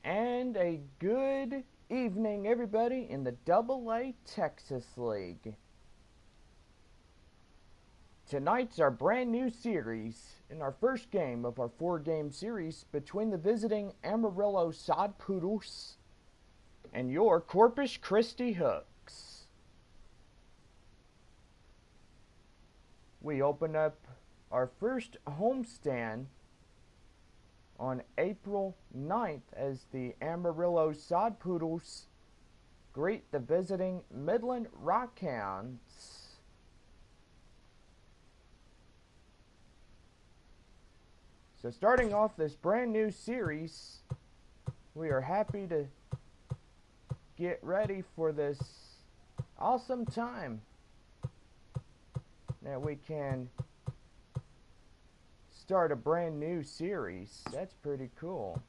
And a good evening, everybody, in the AA Texas League. Tonight's our brand new series, in our first game of our 4-game series between the visiting Amarillo Sod Poodles and your Corpus Christi Hooks. We open up our first homestand on April 9th as the Amarillo Sod Poodles greet the visiting Midland Rockhounds. So starting off this brand new series, we are happy to get ready for this awesome time that we can start a brand new series. That's pretty cool.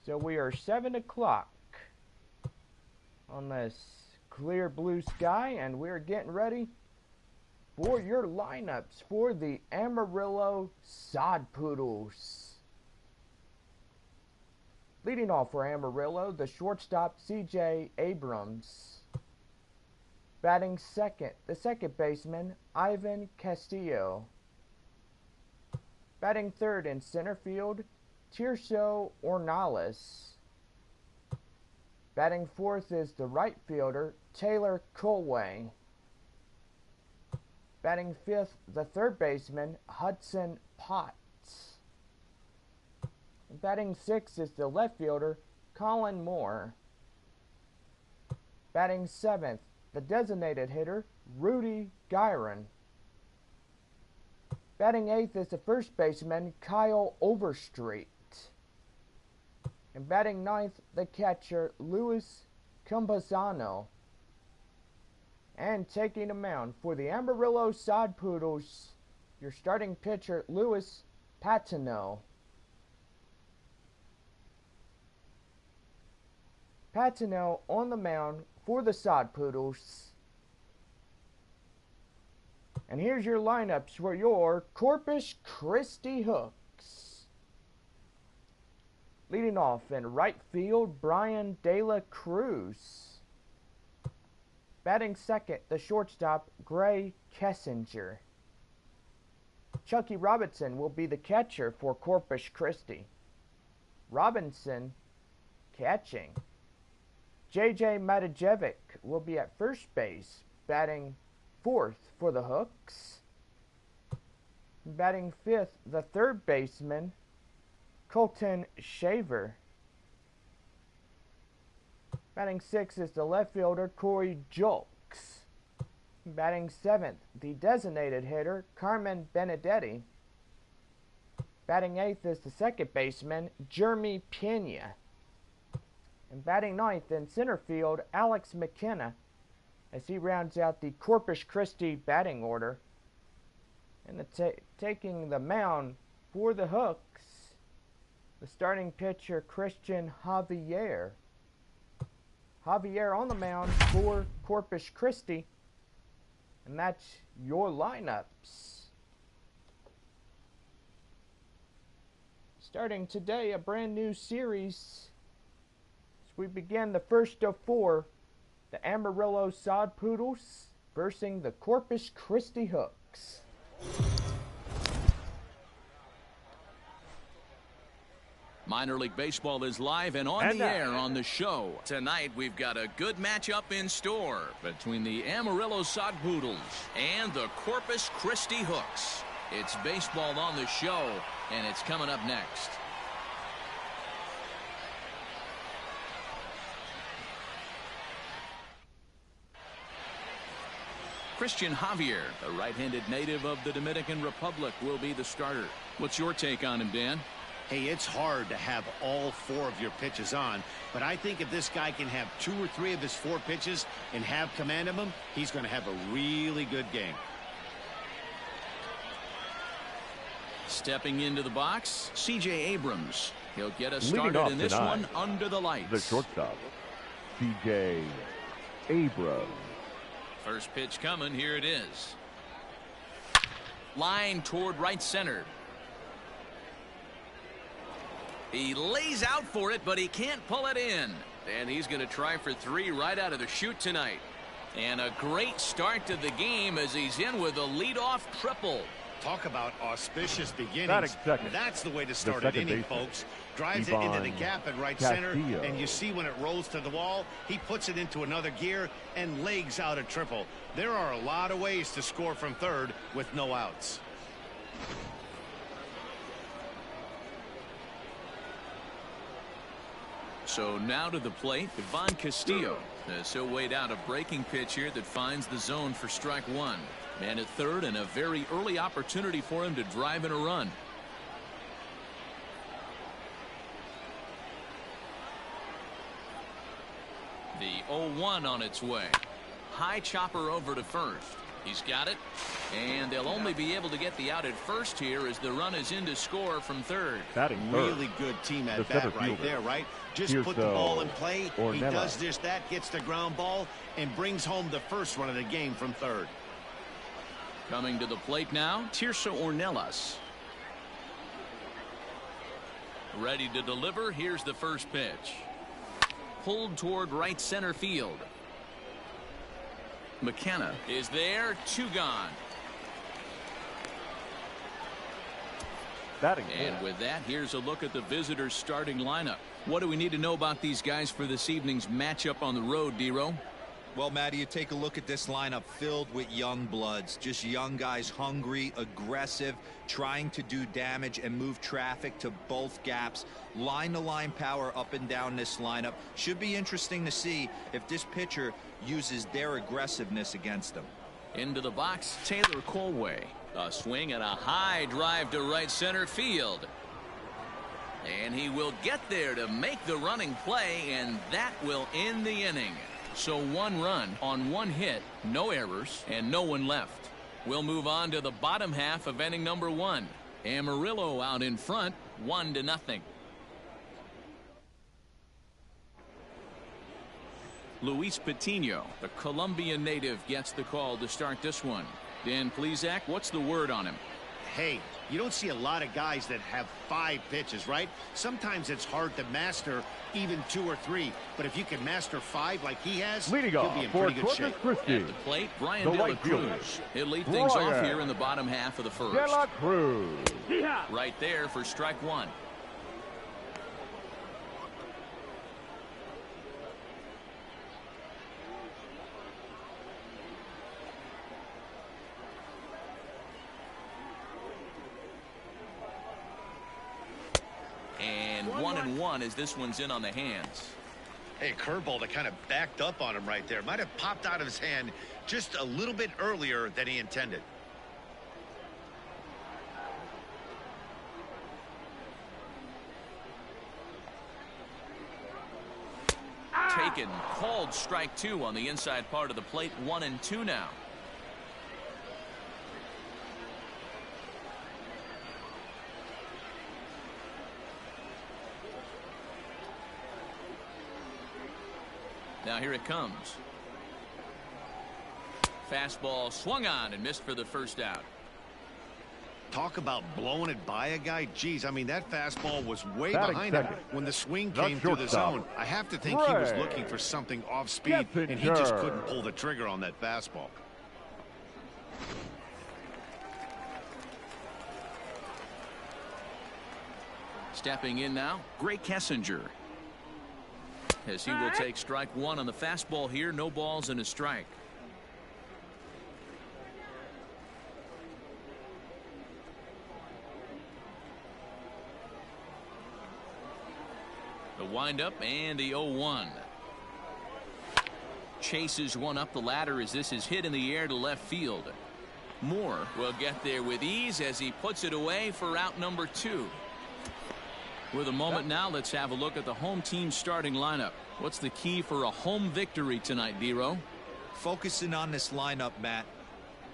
So we are 7 o'clock on this clear blue sky, and we're getting ready for your lineups for the Amarillo Sod Poodles. Leading off for Amarillo, the shortstop CJ Abrams. Batting second, the second baseman Ivan Castillo. Batting third in center field, Tirso Ornales. Batting fourth is the right fielder, Taylor Colway. Batting fifth, the third baseman, Hudson Potts. Batting sixth is the left fielder, Colin Moore. Batting seventh, the designated hitter, Rudy Gyron. Batting eighth is the first baseman, Kyle Overstreet. And batting ninth, the catcher, Luis Campazano. And taking a mound for the Amarillo Sod Poodles, your starting pitcher, Luis Patino. Patino on the mound for the Sod Poodles. And here's your lineups for your Corpus Christi Hooks. Leading off in right field, Brian De La Cruz. Batting second, the shortstop, Gray Kessinger. Chucky Robinson will be the catcher for Corpus Christi. Robinson catching. JJ Matajevic will be at first base, batting fourth for the Hooks. Batting fifth, the third baseman, Colton Shaver. Batting sixth is the left fielder, Corey Julks. Batting seventh, the designated hitter, Carmen Benedetti. Batting eighth is the second baseman, Jeremy Pena. And batting ninth in center field, Alex McKenna, as he rounds out the Corpus Christi batting order. And taking the mound for the Hooks, the starting pitcher, Christian Javier. Javier on the mound for Corpus Christi. And that's your lineups. Starting today, a brand new series. As we begin the first of 4, the Amarillo Sod Poodles versus the Corpus Christi Hooks. Minor League Baseball is live and on the air on the show. Tonight, we've got a good matchup in store between the Amarillo Sod Poodles and the Corpus Christi Hooks. It's baseball on the show, and it's coming up next. Christian Javier, a right-handed native of the Dominican Republic, will be the starter. What's your take on him, Dan? Hey, it's hard to have all 4 of your pitches on, but I think if this guy can have 2 or 3 of his 4 pitches and have command of them, he's going to have a really good game. Stepping into the box, CJ Abrams. He'll get us started in this one under the lights. The shortstop, CJ Abrams. First pitch coming. Here it is. Line toward right center. He lays out for it, but he can't pull it in. And he's going to try for 3 right out of the chute tonight. And a great start to the game as he's in with a leadoff triple. Talk about auspicious beginnings. That's the way to start an inning, folks. Drives it into the gap at right center, and you see when it rolls to the wall, he puts it into another gear and legs out a triple. There are a lot of ways to score from third with no outs. So now to the plate, Ivan Castillo. As he'll wait out a breaking pitch here that finds the zone for strike 1. Man at third, and a very early opportunity for him to drive in a run. The 0-1 on its way. High chopper over to first. He's got it, and they'll only be able to get the out at first here as the run is in to score from third. Really good team at bat right there, right? Just put the ball in play. He does just that, gets the ground ball, and brings home the first run of the game from third. Coming to the plate now, Tirso Ornelas. Ready to deliver. Here's the first pitch. Pulled toward right center field. McKenna is there. 2 gone. And with that, here's a look at the visitors' starting lineup. What do we need to know about these guys for this evening's matchup on the road, D-Row? Well, Matty, you take a look at this lineup filled with young bloods. Just young guys, hungry, aggressive, trying to do damage and move traffic to both gaps. Line-to-line power up and down this lineup. Should be interesting to see if this pitcher uses their aggressiveness against them. Into the box, Taylor Colway. A swing and a high drive to right center field. And he will get there to make the running play, and that will end the inning. So 1 run on 1 hit, no errors, and no one left. We'll move on to the bottom half of inning number 1. Amarillo out in front, 1-0. Luis Patino, the Colombian native, gets the call to start this one. Dan Plesac, what's the word on him? Hey, you don't see a lot of guys that have 5 pitches, right? Sometimes it's hard to master even 2 or 3. But if you can master 5 like he has, he'll be in pretty good shape. Christi. At the plate, Brian De La Cruz. He'll lead things off here in the bottom half of the first. De La Cruz. Right there for strike 1. And 1-1 as this one's in on the hands. Hey, curveball that kind of backed up on him right there. Might have popped out of his hand just a little bit earlier than he intended. Taken, called strike 2 on the inside part of the plate. 1-2 now. Now here it comes. Fastball swung on and missed for the first out. Talk about blowing it by a guy. Geez, I mean, that fastball was way behind him when the swing came through the zone. I have to think he was looking for something off speed, and he just couldn't pull the trigger on that fastball. Stepping in now, Gray Kessinger. As he will take strike 1 on the fastball here. No balls and a strike. The windup and the 0-1. Chases one up the ladder as this is hit in the air to left field. Moore will get there with ease as he puts it away for out number 2. With a moment now, let's have a look at the home team's starting lineup. What's the key for a home victory tonight, D-Row? Focusing on this lineup, Matt.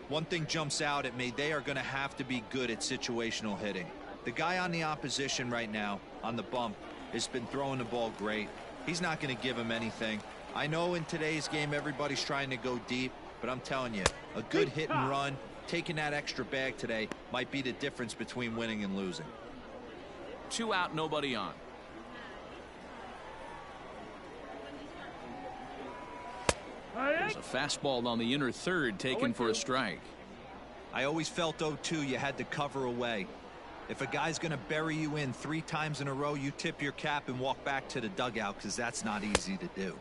One thing jumps out at me. They are going to have to be good at situational hitting. The guy on the opposition right now on the bump has been throwing the ball great. He's not going to give him anything. I know in today's game everybody's trying to go deep, but I'm telling you, a good hit and run, taking that extra bag today might be the difference between winning and losing. 2 out, nobody on. There's a fastball on the inner third taken for a strike. I always felt 0-2 you had to cover away. If a guy's going to bury you in 3 times in a row, you tip your cap and walk back to the dugout, because that's not easy to do.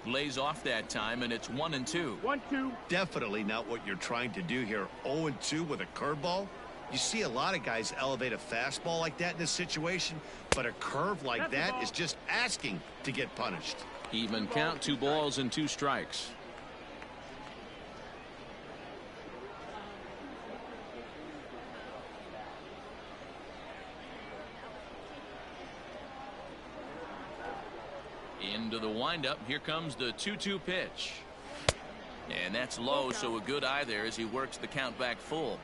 Lays off that time, and it's 1-2. 1-2. Definitely not what you're trying to do here. 0-2 with a curveball. You see a lot of guys elevate a fastball like that in this situation, but a curve like that is just asking to get punished. Even count, 2 balls and 2 strikes. Into the windup. Here comes the 2-2 pitch. And that's low, so a good eye there as he works the count back full.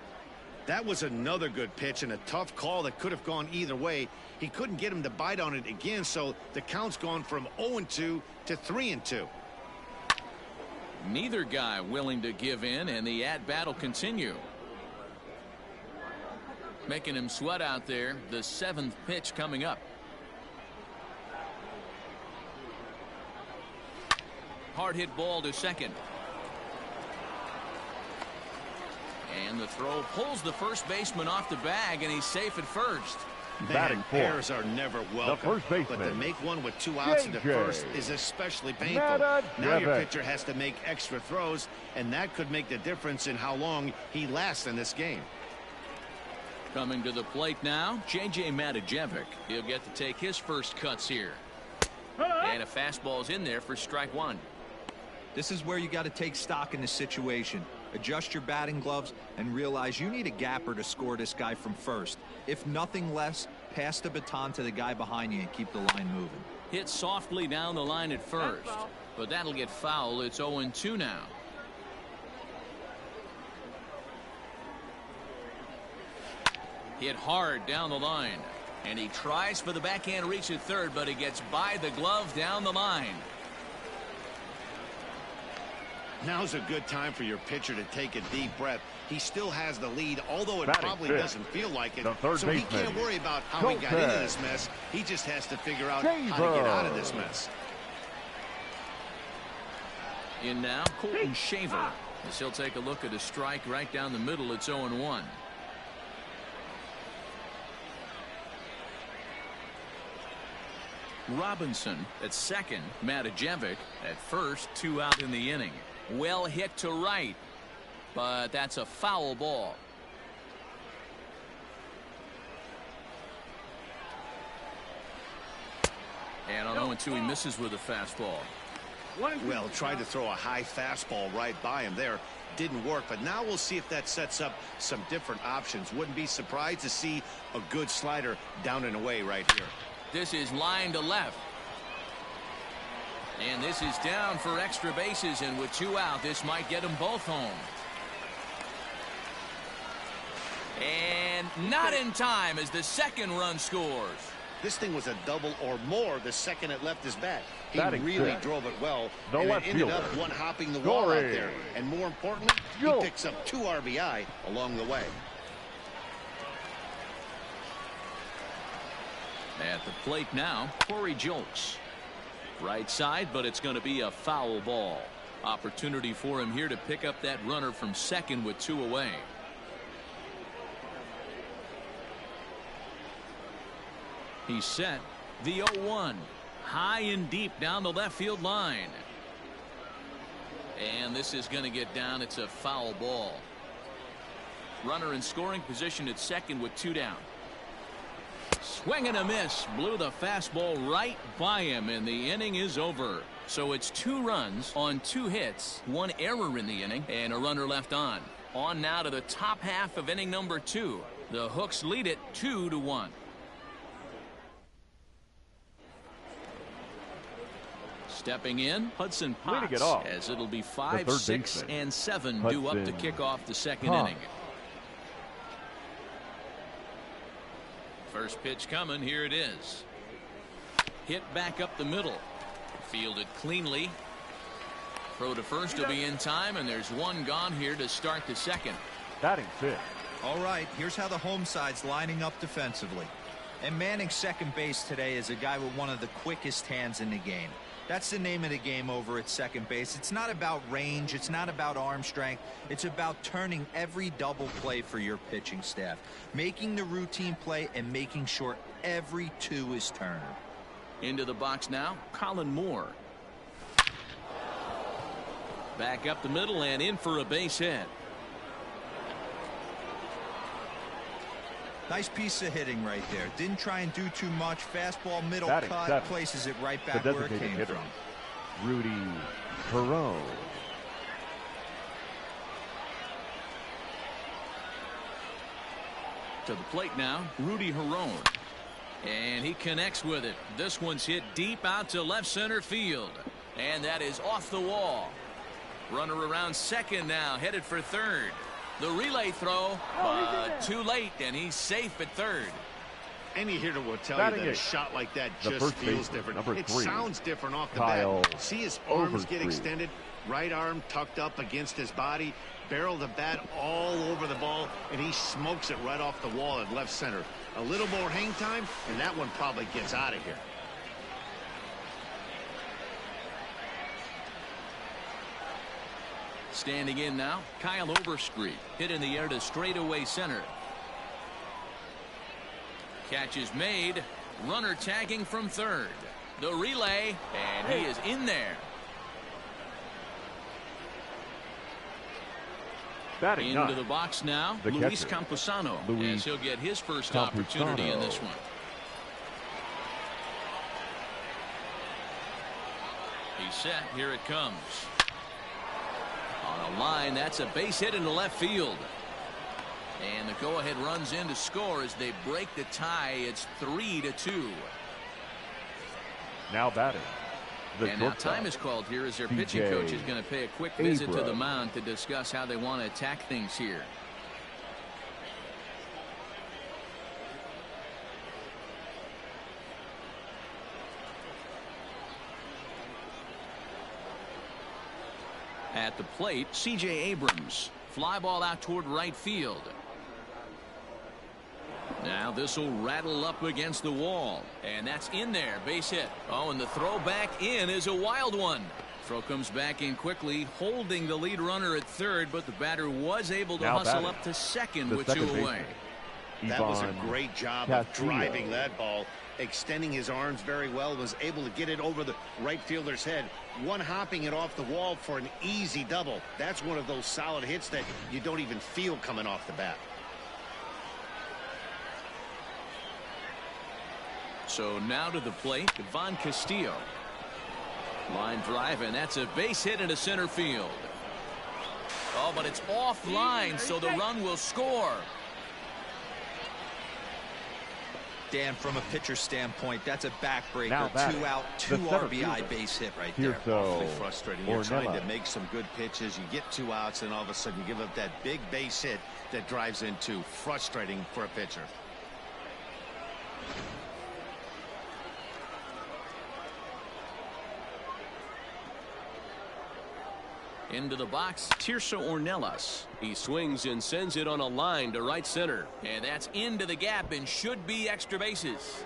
That was another good pitch and a tough call that could have gone either way. He couldn't get him to bite on it again, so the count's gone from 0-2 to 3-2. Neither guy willing to give in, and the at-bat will continue. Making him sweat out there. The 7th pitch coming up. Hard hit ball to second. And the throw pulls the first baseman off the bag, and he's safe at first. Man, errors are never welcome, but to make one with 2 outs into first is especially painful. Now your pitcher has to make extra throws, and that could make the difference in how long he lasts in this game. Coming to the plate now, JBakerVlogs. He'll get to take his first cuts here. And a fastball's in there for strike 1. This is where you got to take stock in the situation. Adjust your batting gloves and realize you need a gapper to score this guy from first. If nothing less, pass the baton to the guy behind you and keep the line moving. Hit softly down the line at first, but that'll get foul. It's 0-2 now. Hit hard down the line, and he tries for the backhand reach at third, but he gets by the glove down the line. Now's a good time for your pitcher to take a deep breath. He still has the lead, although it probably doesn't feel like it. So he can't worry about how he got into this mess. He just has to figure out how to get out of this mess. In now, Colton Shaver. As he'll take a look at a strike right down the middle. It's 0-1. Robinson at second. Matajevic at first. 2 out in the inning. Well hit to right, but that's a foul ball. And on 0-2, he misses with a fastball. Well, tried to throw a high fastball right by him there. Didn't work, but now we'll see if that sets up some different options. Wouldn't be surprised to see a good slider down and away right here. This is line to left. And this is down for extra bases, and with 2 out, this might get them both home. And not in time as the second run scores. This thing was a double or more the second it left his bat. He really drove it well, and it ended up one-hopping the wall out there. And more importantly, he picks up 2 RBI along the way. At the plate now, Corey Jolks. Right side, but it's going to be a foul ball. Opportunity for him here to pick up that runner from second with 2 away. He's set. The 0-1. High and deep down the left field line. And this is going to get down. It's a foul ball. Runner in scoring position at second with 2 down. Swing and a miss. Blew the fastball right by him, and the inning is over. So it's 2 runs on 2 hits, 1 error in the inning, and a runner left on. On now to the top half of inning number 2. The Hooks lead it 2-1. Stepping in, Hudson Potts, as it'll be 5, 6, and 7 due up to kick off the second inning. First pitch coming. Here it is. Hit back up the middle. Fielded cleanly. Throw to first will be in time, and there's 1 gone here to start the second. Batting 5th. All right, here's how the home side's lining up defensively. And manning second base today is a guy with one of the quickest hands in the game. That's the name of the game over at second base. It's not about range. It's not about arm strength. It's about turning every double play for your pitching staff, making the routine play and making sure every two is turned. Into the box now, Colin Moore. Back up the middle and in for a base hit. Nice piece of hitting right there. Didn't try and do too much. Fastball, middle cut, places it right back where it came from. Rudy Perot. To the plate now, Rudy Perot. And he connects with it. This one's hit deep out to left center field. And that is off the wall. Runner around second now, headed for third. The relay throw, too late, and he's safe at third. Any hitter will tell you that a shot like that just feels different. It sounds different off the bat. See his arms get extended, right arm tucked up against his body, barrel the bat all over the ball, and he smokes it right off the wall at left center. A little more hang time, and that one probably gets out of here. Standing in now, Kyle Overstreet. Hit in the air to straightaway center. Catch is made. Runner tagging from third. The relay, and he is in there. Into the box now, Luis Campusano, as he'll get his first opportunity in this one. He's set. Here it comes. On a line, that's a base hit into left field. And the go-ahead runs in to score as they break the tie. It's 3-2. Now batting. And now time is called here as their pitching coach is going to pay a quick visit to the mound to discuss how they want to attack things here. At the plate, C.J. Abrams. Fly ball out toward right field. Now this will rattle up against the wall. And that's in there. Base hit. Oh, and the throw back in is a wild one. Throw comes back in quickly, holding the lead runner at third, but the batter was able to hustle up to second with two away. That was a great job of driving that ball, extending his arms very well, was able to get it over the right fielder's head, one hopping it off the wall for an easy double. That's one of those solid hits that you don't even feel coming off the bat. So now to the plate, Ivan Castillo. Line drive, and that's a base hit into center field. Oh, but it's offline, so the run will score. Dan, from a pitcher standpoint, that's a backbreaker. 2 out, 2 RBI base hit right there. Awfully frustrating. You're trying to make some good pitches. You get 2 outs, and all of a sudden you give up that big base hit that drives in 2. Frustrating for a pitcher. Into the box, Tirso Ornelas. He swings and sends it on a line to right center. And that's into the gap and should be extra bases.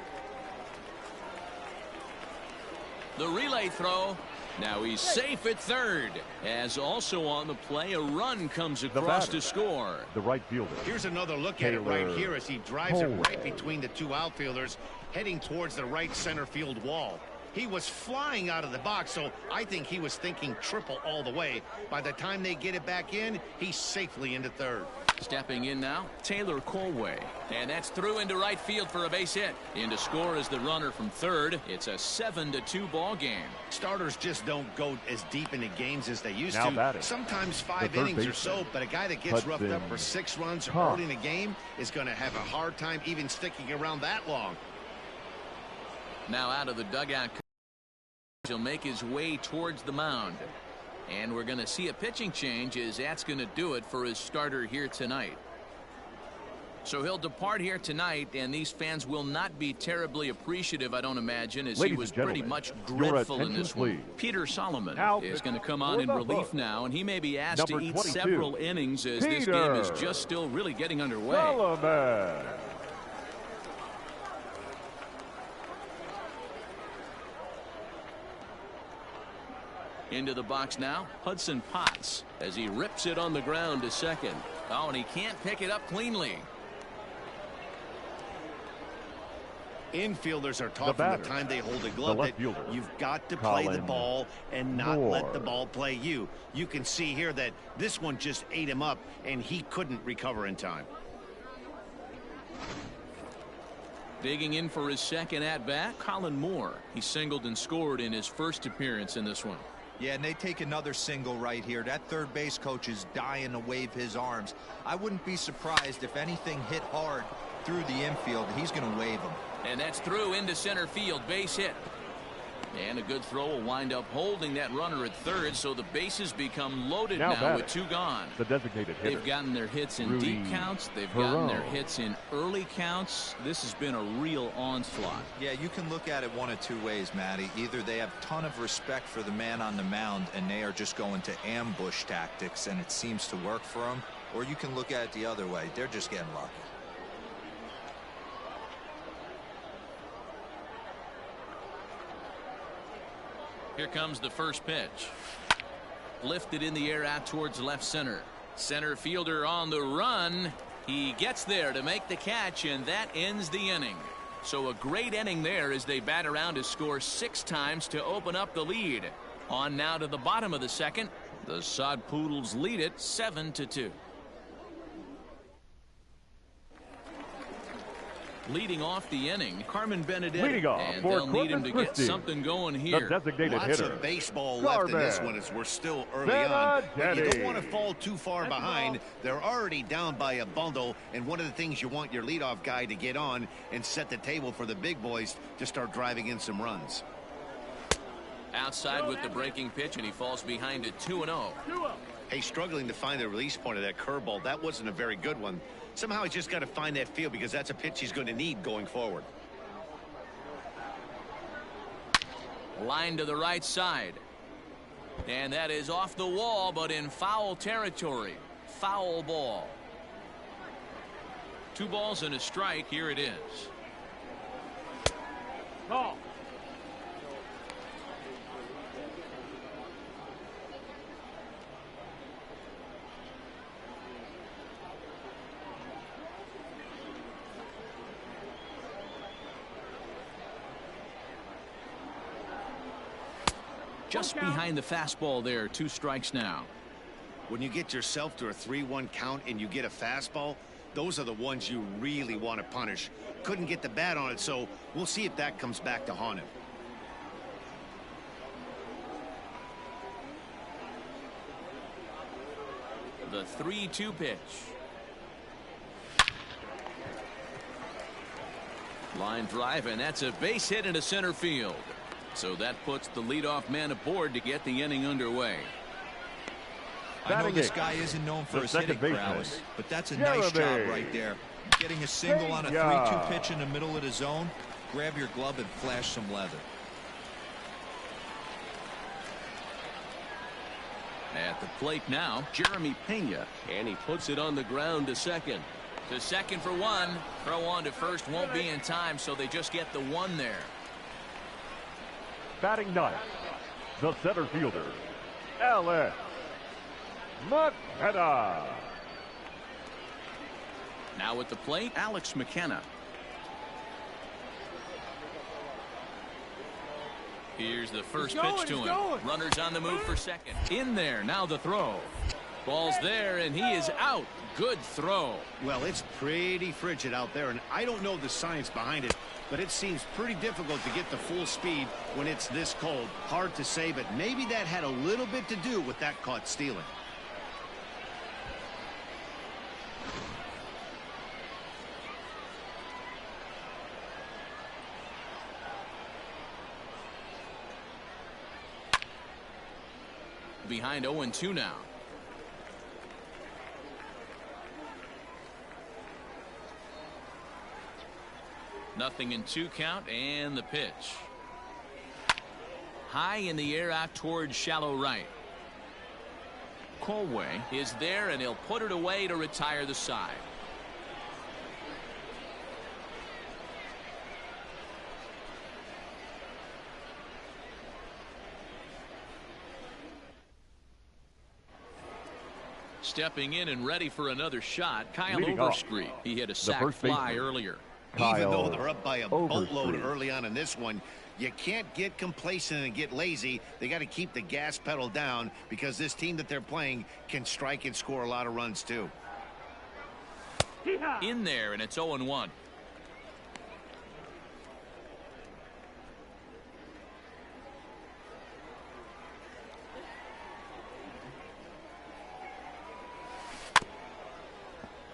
The relay throw. Now he's safe at third. As also on the play, a run comes across to score. The right fielder. Here's another look at it right here as he drives it right between the 2 outfielders, heading towards the right center field wall. He was flying out of the box, so I think he was thinking triple all the way. By the time they get it back in, he's safely into third. Stepping in now, Taylor Colway. And that's through into right field for a base hit. In to score is the runner from third. It's a 7-2 ball game. Starters just don't go as deep into games as they used to. Sometimes 5 innings or so, but a guy that gets roughed up for 6 runs early in a game is going to have a hard time even sticking around that long. Now out of the dugout, he'll make his way towards the mound. And we're going to see a pitching change as that's going to do it for his starter here tonight. So he'll depart here tonight, and these fans will not be terribly appreciative, I don't imagine, as he was pretty much dreadful in this one. Peter Solomon is going to come on in relief now, and he may be asked to eat several innings as this game is just still really getting underway. Into the box now, Hudson Potts, as he rips it on the ground to second. Oh, and he can't pick it up cleanly. Infielders are taught from the time they hold a glove that you've got to play the ball and not let the ball play you. You can see here that this one just ate him up, and he couldn't recover in time. Digging in for his second at-bat, Colin Moore. He singled and scored in his first appearance in this one. Yeah, and they take another single right here. That third base coach is dying to wave his arms. I wouldn't be surprised if anything hit hard through the infield. He's going to wave them. And that's through into center field, base hit. And a good throw will wind up holding that runner at third, so the bases become loaded now with two gone. The designated hitter. They've gotten their hits in deep counts. They've gotten their hits in early counts. This has been a real onslaught. Yeah, you can look at it one of two ways, Matty. Either they have a ton of respect for the man on the mound and they are just going to ambush tactics and it seems to work for them, or you can look at it the other way. They're just getting lucky. Here comes the first pitch. Lifted in the air out towards left center. Center fielder on the run. He gets there to make the catch, and that ends the inning. So a great inning there as they bat around to score 6 times to open up the lead. On now to the bottom of the second. The Sod Poodles lead it 7-2. Leading off the inning, Carmen Benedetti. Leading off and for they'll need him to Christi, get something going here. The designated Lots hitter. of baseball left in this one as we're still early on. But you don't want to fall too far behind. They're already down by a bundle, and one of the things you want your leadoff guy to get on and set the table for the big boys to start driving in some runs. Outside with the breaking pitch, and he falls behind it 2-0. Hey, struggling to find the release point of that curveball. That wasn't a very good one. Somehow he's just got to find that feel because that's a pitch he's going to need going forward. Line to the right side. And that is off the wall, but in foul territory. Foul ball. 2 balls and a strike. Here it is. Ball. Just behind the fastball there. 2 strikes now. When you get yourself to a 3-1 count and you get a fastball, those are the ones you really want to punish. Couldn't get the bat on it, so we'll see if that comes back to haunt him. The 3-2 pitch. Line drive, and that's a base hit into center field. So that puts the leadoff man aboard to get the inning underway. I know this guy isn't known for his hitting prowess, but that's a nice job right there. Getting a single on a 3-2 pitch in the middle of the zone. Grab your glove and flash some leather. At the plate now, Jeremy Pena, and he puts it on the ground to second. To second for 1. Throw on to first won't be in time, so they just get the 1 there. Batting 9th, the center fielder, Alex McKenna. Now at the plate, Alex McKenna. Here's the first pitch to him. Runners on the move for second. In there, now the throw. Ball's there, and he is out. Good throw. Well, it's pretty frigid out there, and I don't know the science behind it, but it seems pretty difficult to get to full speed when it's this cold. Hard to say, but maybe that had a little bit to do with that caught stealing. Behind 0-2 now. Nothing in 2 count, and the pitch. High in the air out towards shallow right. Colway is there, and he'll put it away to retire the side. Stepping in and ready for another shot, Kyle Overstreet. He hit a sac fly earlier. Even though they're up by a boatload early on in this one, you can't get complacent and get lazy. They got to keep the gas pedal down because this team that they're playing can strike and score a lot of runs too. In there, and it's 0-1.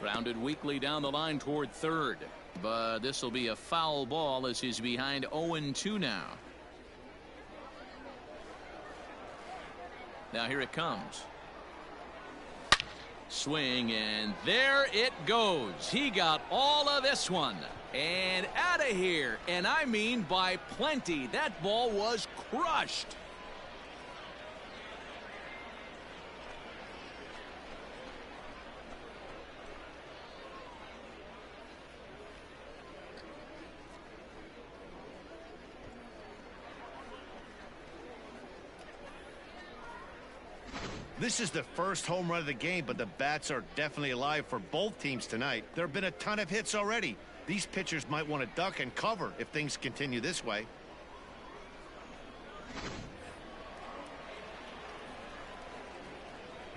Grounded weakly down the line toward third. But this will be a foul ball as he's behind 0-2 now. Now here it comes. Swing, and there it goes. He got all of this one. And out of here. And I mean by plenty. That ball was crushed. This is the first home run of the game, but the bats are definitely alive for both teams tonight. There have been a ton of hits already. These pitchers might want to duck and cover if things continue this way.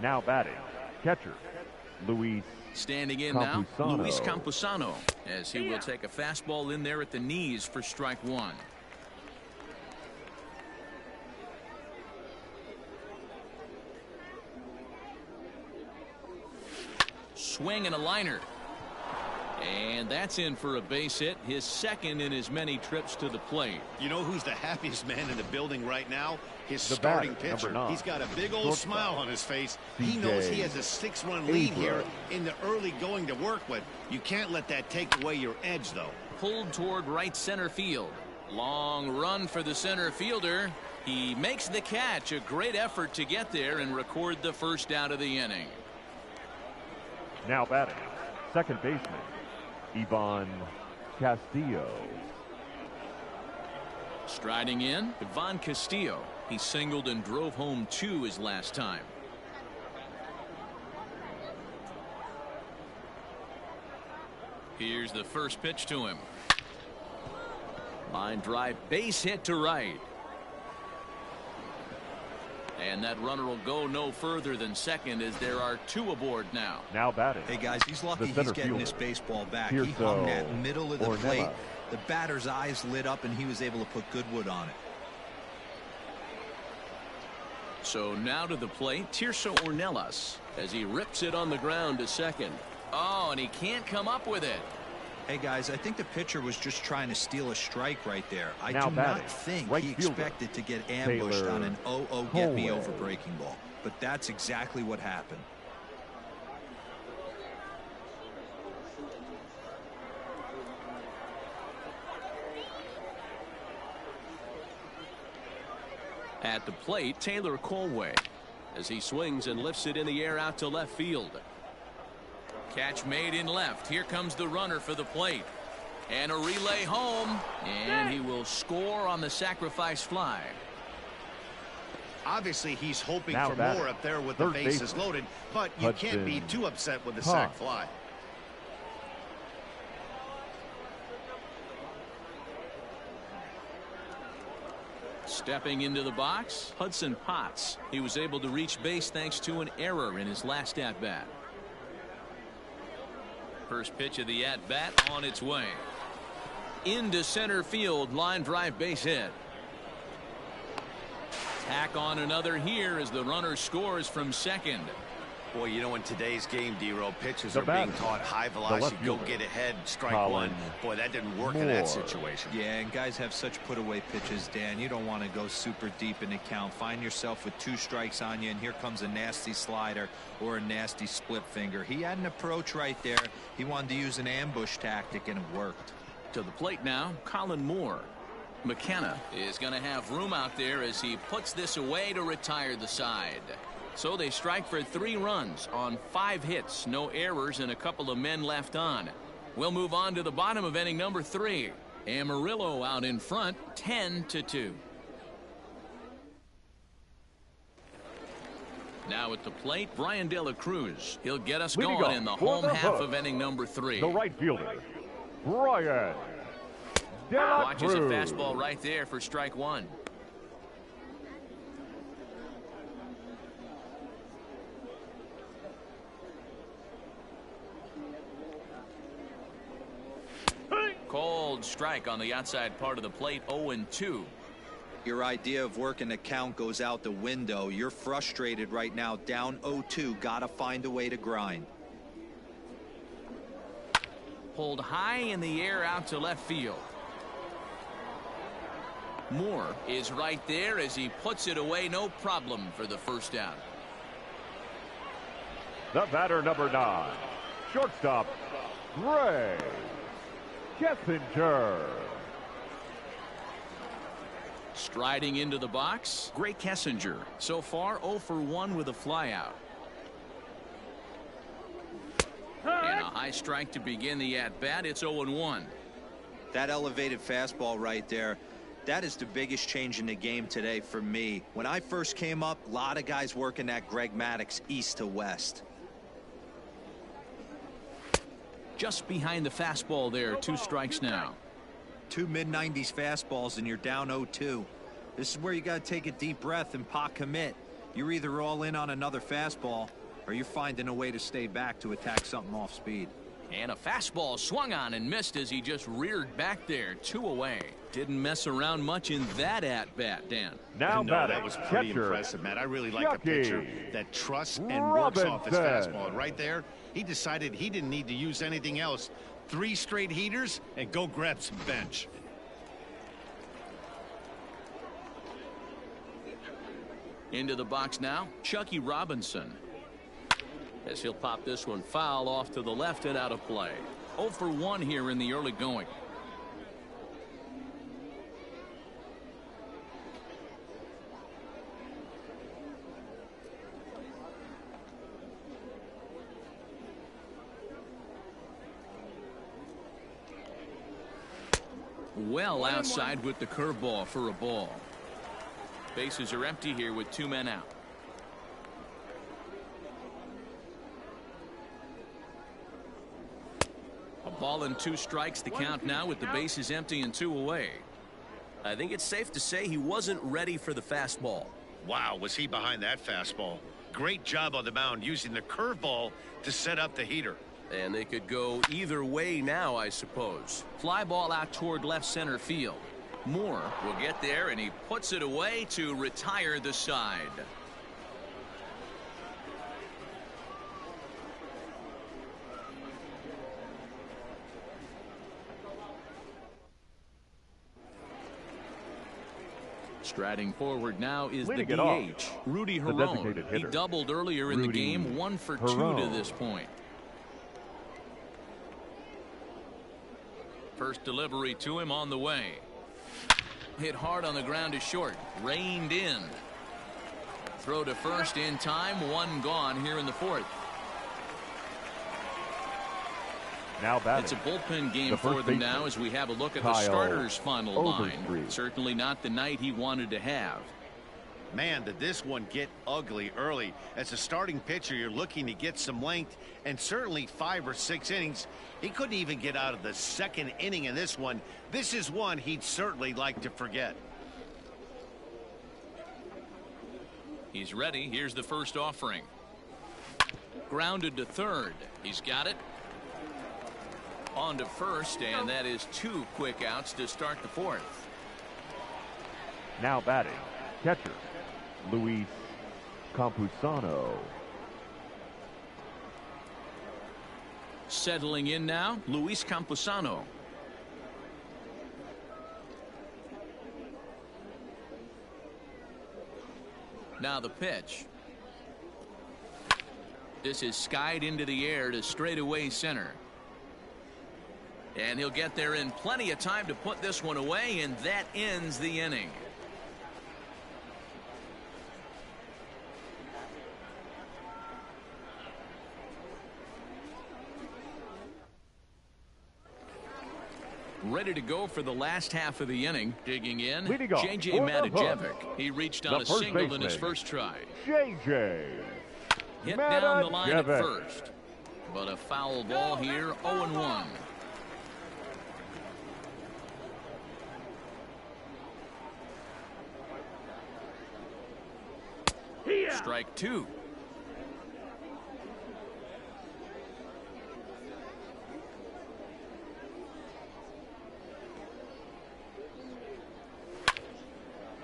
Now batting, catcher, Luis. Standing in now, Luis Campusano, as he will take a fastball in there at the knees for strike one. Swing and a liner. And that's in for a base hit, his second in as many trips to the plate. You know who's the happiest man in the building right now? His starting pitcher. He's got a big old smile on his face. He knows he has a 6-run lead here in the early going to work with. You can't let that take away your edge, though. Pulled toward right center field. Long run for the center fielder. He makes the catch. A great effort to get there and record the first out of the inning. Now batting, second baseman, Ivan Castillo. Striding in, Ivan Castillo. He singled and drove home 2 his last time. Here's the first pitch to him. Line drive, base hit to right. And that runner will go no further than second as there are 2 aboard now. Now batting. Hey guys, he's lucky he's getting this baseball back. He hung that middle of the plate. The batter's eyes lit up and he was able to put good wood on it. So now to the plate, Tirso Ornelas as he rips it on the ground to second. Oh, and he can't come up with it. Hey guys, I think the pitcher was just trying to steal a strike right there. I now do batting, not think right he expected to get ambushed on an 0-0 get me over breaking ball. But that's exactly what happened. At the plate, Taylor Colway as he swings and lifts it in the air out to left field. Catch made in left. Here comes the runner for the plate. And a relay home. And he will score on the sacrifice fly. Obviously, he's hoping for more up there with the bases loaded, but you can't be too upset with the sac fly. Stepping into the box, Hudson Potts. He was able to reach base thanks to an error in his last at-bat. First pitch of the at-bat on its way. Into center field, line drive base hit. Tack on another here as the runner scores from second. Boy, you know, in today's game, D-Row, pitchers are being taught high velocity, go get ahead, strike one. Boy, that didn't work in that situation. Yeah, and guys have such put-away pitches, Dan. You don't want to go super deep in the count. Find yourself with 2 strikes on you, and here comes a nasty slider or a nasty split finger. He had an approach right there. He wanted to use an ambush tactic, and it worked. To the plate now, Colin Moore. McKenna is going to have room out there as he puts this away to retire the side. So they strike for 3 runs on 5 hits, no errors, and a couple of men left on. We'll move on to the bottom of inning number 3. Amarillo out in front, 10-2. Now at the plate, Brian De La Cruz. He'll get us Leading going in the home half of inning number 3. The right fielder, Brian De La Watches a Cruz. fastball right there for strike 1. Cold strike on the outside part of the plate, 0-2. Your idea of working the count goes out the window. You're frustrated right now, down 0-2. Gotta find a way to grind. Pulled high in the air out to left field. Moore is right there as he puts it away, no problem for the first out. The batter, number 9, shortstop, Greg Kessinger. Striding into the box, Greg Kessinger. So far, 0 for 1 with a flyout. And a high strike to begin the at-bat. It's 0-1. That elevated fastball right there, that is the biggest change in the game today for me. When I first came up, a lot of guys working that Greg Maddux east to west. Just behind the fastball there, 2 strikes now. 2 mid-90s fastballs and you're down 0-2. This is where you got to take a deep breath and pot commit. You're either all in on another fastball or you're finding a way to stay back to attack something off speed. And a fastball swung on and missed as he just reared back there, 2 away. Didn't mess around much in that at-bat, Dan. Now that was pretty impressive, Matt. I really like a pitcher that trusts and works off his fastball. Right there, he decided he didn't need to use anything else. 3 straight heaters and go grab some bench. Into the box now, Chucky Robinson. As he'll pop this one foul off to the left and out of play. 0 for 1 here in the early going. Well outside with the curveball for a ball. Bases are empty here with 2 men out. A ball and 2 strikes, the count now with the bases empty and 2 away. I think it's safe to say he wasn't ready for the fastball. Wow, was he behind that fastball. Great job on the mound using the curveball to set up the heater. And they could go either way now, I suppose. Fly ball out toward left center field. Moore will get there, and he puts it away to retire the side. Striding forward now is the DH, Rudy Herron. He doubled earlier in the game, 1 for 2 to this point. First delivery to him on the way. Hit hard on the ground is short. Reined in. Throw to first in time. 1 gone here in the 4th. Now batting. It's a bullpen game for them now as we have a look at the starter's final line. Certainly not the night he wanted to have. Man, did this one get ugly early. As a starting pitcher, you're looking to get some length, and certainly 5 or 6 innings. He couldn't even get out of the 2nd inning in this one. This is one he'd certainly like to forget. He's ready. Here's the first offering. Grounded to third. He's got it. On to first, and that is 2 quick outs to start the 4th. Now batting, catcher, Luis Campusano. Settling in now, Luis Campusano. Now the pitch. This is skied into the air to straightaway center. And he'll get there in plenty of time to put this one away, and that ends the inning. Ready to go for the last half of the inning. Digging in, JBaker. He reached on a single in his first try. JJ. Hit down the line at first. But a foul ball here, 0-1. Strike two.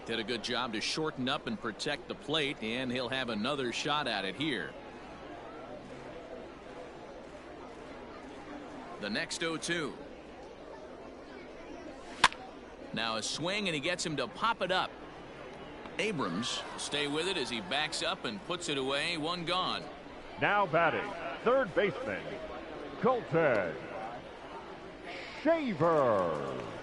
Did a good job to shorten up and protect the plate, and he'll have another shot at it here. The next 0-2. Now a swing, and he gets him to pop it up. Abrams will stay with it as he backs up and puts it away. One gone. Now batting, third baseman, Colton Shaver.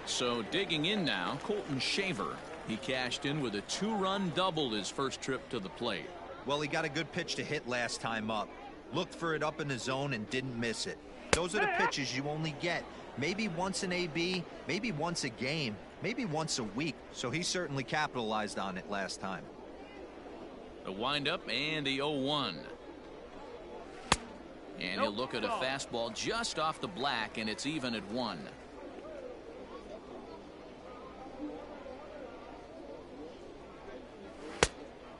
So digging in now, Colton Shaver. He cashed in with a 2-run double his first trip to the plate. Well, he got a good pitch to hit last time up. Looked for it up in the zone and didn't miss it. Those are the pitches you only get maybe once an AB, maybe once a game, maybe once a week. So he certainly capitalized on it last time. The windup and the 0-1. And he'll look at a fastball just off the black, and it's even at 1.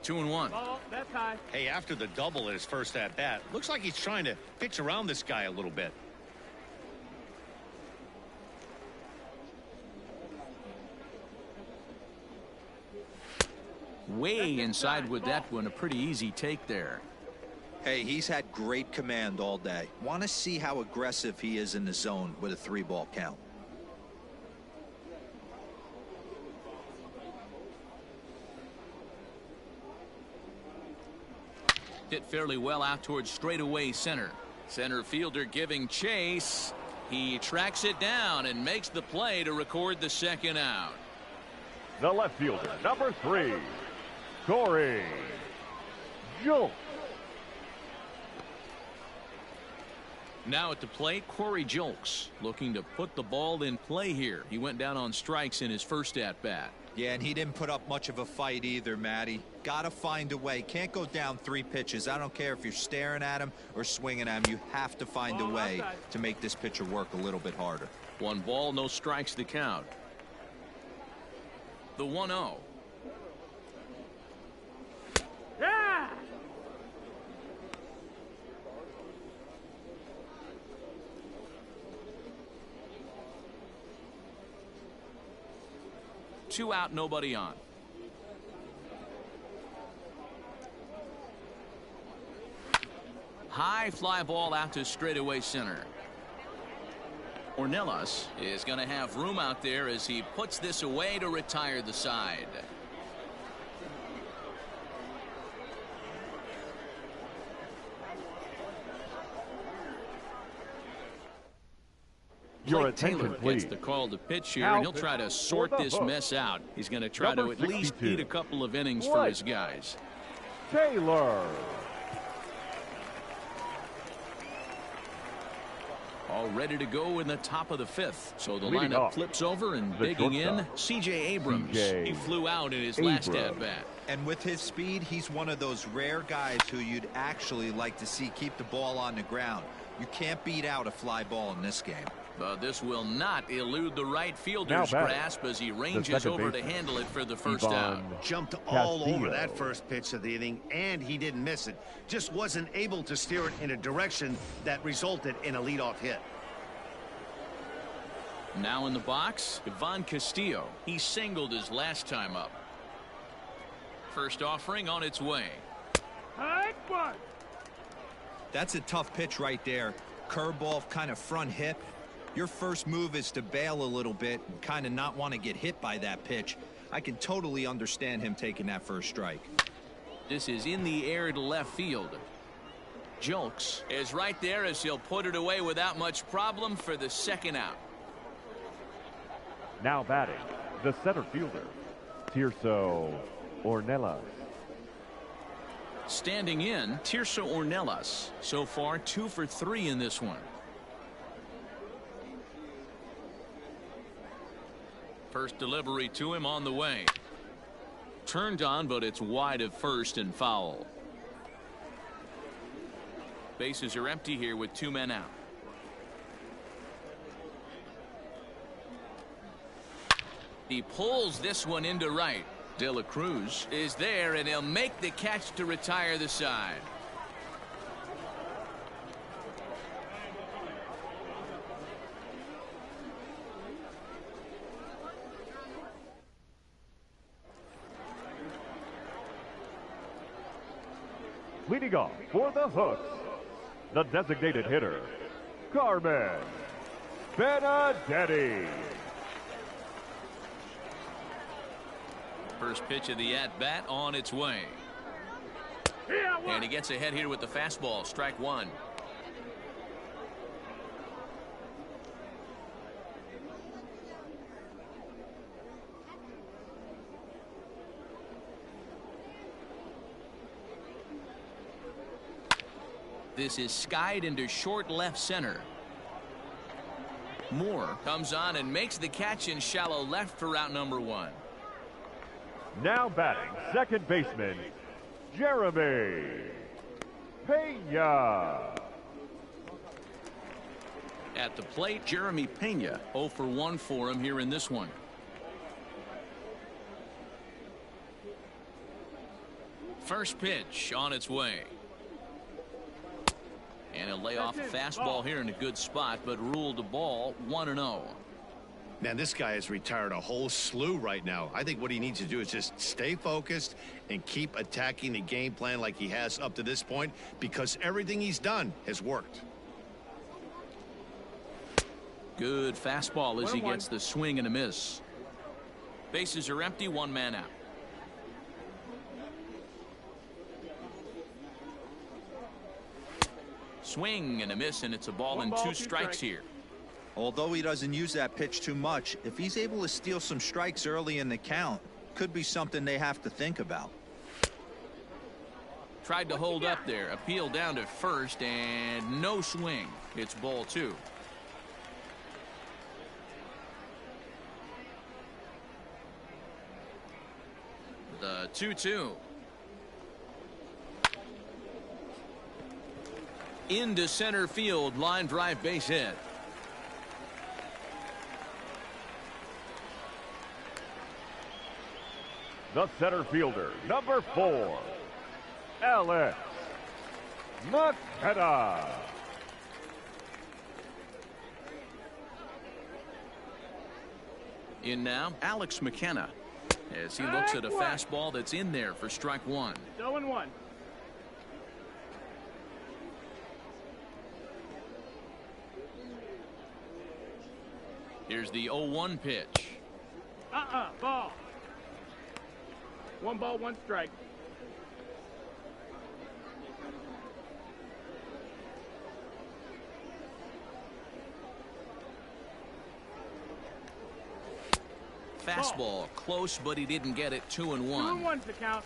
Two and 1. That's high. Hey, after the double at his first at bat, looks like he's trying to pitch around this guy a little bit. Way inside with that one. A pretty easy take there. Hey, he's had great command all day. Want to see how aggressive he is in the zone with a 3-ball count. Hit fairly well out towards straightaway center. Center fielder giving chase. He tracks it down and makes the play to record the second out. The left fielder, number 3, Corey Julks. Now at the plate, Corey Julks looking to put the ball in play here. He went down on strikes in his first at bat. Yeah, and he didn't put up much of a fight either, Matty. Gotta find a way. Can't go down 3 pitches. I don't care if you're staring at him or swinging at him. You have to find a way to make this pitcher work a little bit harder. 1 ball, no strikes to count. The 1-0. Yeah! Two out, nobody on. High fly ball out to straightaway center. Ornelas is going to have room out there as he puts this away to retire the side. Your Blake attention, Taylor please. gets the call to pitch here, and he'll try to sort this mess out. He's going to try to at least eat a couple of innings for his guys. Taylor. All ready to go in the top of the 5th. So the lineup flips over, and digging in, C.J. Abrams. He flew out in his last at-bat. And with his speed, he's one of those rare guys who you'd actually like to see keep the ball on the ground. You can't beat out a fly ball in this game. But this will not elude the right fielder's grasp as he ranges over to handle it for the first out. Jumped all over that first pitch of the inning, and he didn't miss it. Just wasn't able to steer it in a direction that resulted in a leadoff hit. Now in the box, Ivan Castillo. He singled his last time up. First offering on its way. That's a tough pitch right there. Curveball, kind of front hip. Your first move is to bail a little bit and kind of not want to get hit by that pitch. I can totally understand him taking that first strike. This is in the air to left field. Julks is right there as he'll put it away without much problem for the second out. Now batting, the center fielder, Tirso Ornelas. Standing in, Tirso Ornelas. So far, 2 for 3 in this one. First delivery to him on the way. Turned on, but it's wide of first and foul. Bases are empty here with 2 men out. He pulls this one into right. De La Cruz is there, and he'll make the catch to retire the side. Leading off for the Hooks, the designated hitter, Carmen Benedetti. First pitch of the at-bat on its way. And he gets ahead here with the fastball. Strike one. This is skied into short left center. Moore comes on and makes the catch in shallow left for out number 1. Now batting, second baseman, Jeremy Pena. At the plate, Jeremy Pena, 0 for 1 for him here in this one. First pitch on its way. And he'll lay off a fastball here in a good spot, but ruled the ball 1-0. Man, this guy has retired a whole slew right now. I think what he needs to do is just stay focused and keep attacking the game plan like he has up to this point, because everything he's done has worked. Good fastball as he gets the swing and a miss. Bases are empty, 1 man out. Swing and a miss, and it's a ball and 2 strikes here. Although he doesn't use that pitch too much, if he's able to steal some strikes early in the count, could be something they have to think about. Tried to hold up there, appeal down to first, and no swing. It's ball 2. The 2-2. Into center field, line drive, base hit. The center fielder, number 4, Alex McKenna. In now, Alex McKenna, as he looks at a fastball that's in there for strike 1. 0-1. Here's the 0-1 pitch. Ball. 1 ball, 1 strike. Fastball close, but he didn't get it. 2-1. 2-1's the count.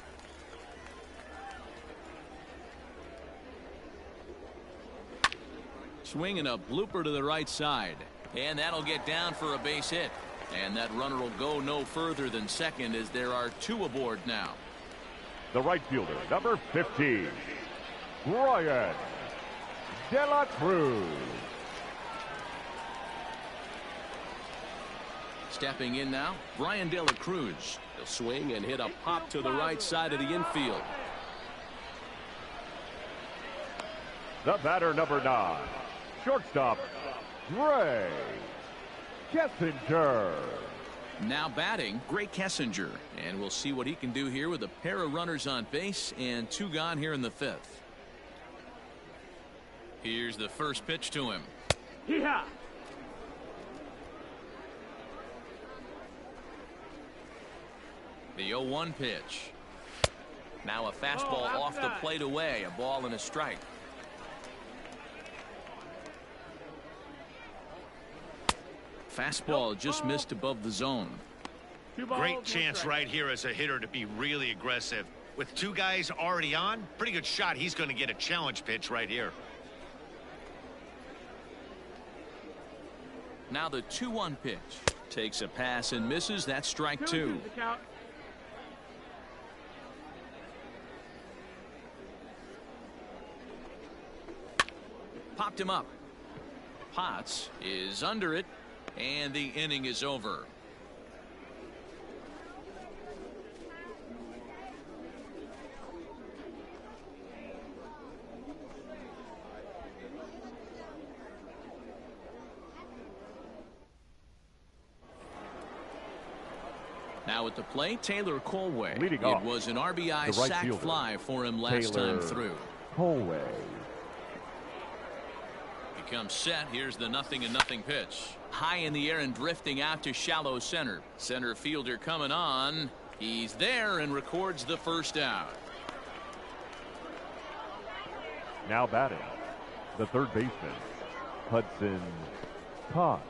Swinging a blooper to the right side, and that'll get down for a base hit. And that runner will go no further than second, as there are 2 aboard now. The right fielder, number 15, Brian De La Cruz. Stepping in now, Brian De La Cruz. He'll swing and hit a pop to the right side of the infield. The batter, number 9, shortstop, Ray Kessinger. Now batting, Gray Kessinger, and we'll see what he can do here with a pair of runners on base and 2 gone here in the 5th. Here's the first pitch to him. Yeehaw! The 0-1 pitch. Now a fastball off the plate away, a ball and a strike. Fastball just missed above the zone. Great chance right here as a hitter to be really aggressive. With 2 guys already on, pretty good shot. He's going to get a challenge pitch right here. Now the 2-1 pitch. Takes a pass and misses. That's strike two. Popped him up. Potts is under it, and the inning is over. Now at the plate, Taylor Colway. Leading it off, was an RBI the right sac fielder, fly for him last Taylor time through. Colway. He comes set. Here's the 0-0 pitch. High in the air and drifting out to shallow center. Center fielder coming on. He's there and records the first out. Now batting, the third baseman, Hudson Potts.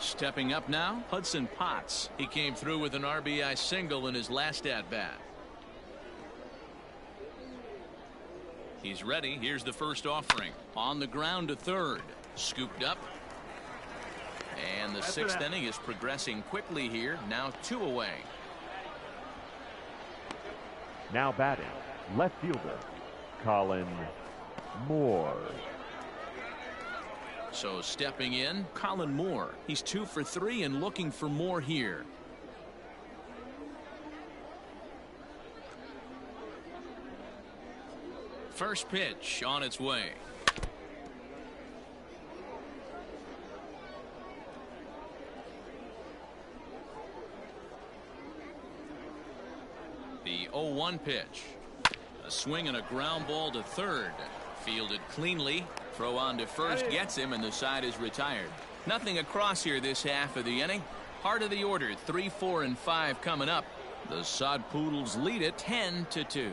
Stepping up now, Hudson Potts. He came through with an RBI single in his last at-bat. He's ready. Here's the first offering. On the ground to third. Scooped up. And the sixth inning is progressing quickly here. Now 2 away. Now batting, left fielder, Colin Moore. So stepping in, Colin Moore. He's 2 for 3 and looking for more here. First pitch on its way. The 0-1 pitch. A swing and a ground ball to third. Fielded cleanly. Throw on to first gets him, and the side is retired. Nothing across here this half of the inning. Heart of the order, 3, 4, and 5 coming up. The Sod Poodles lead it 10-2.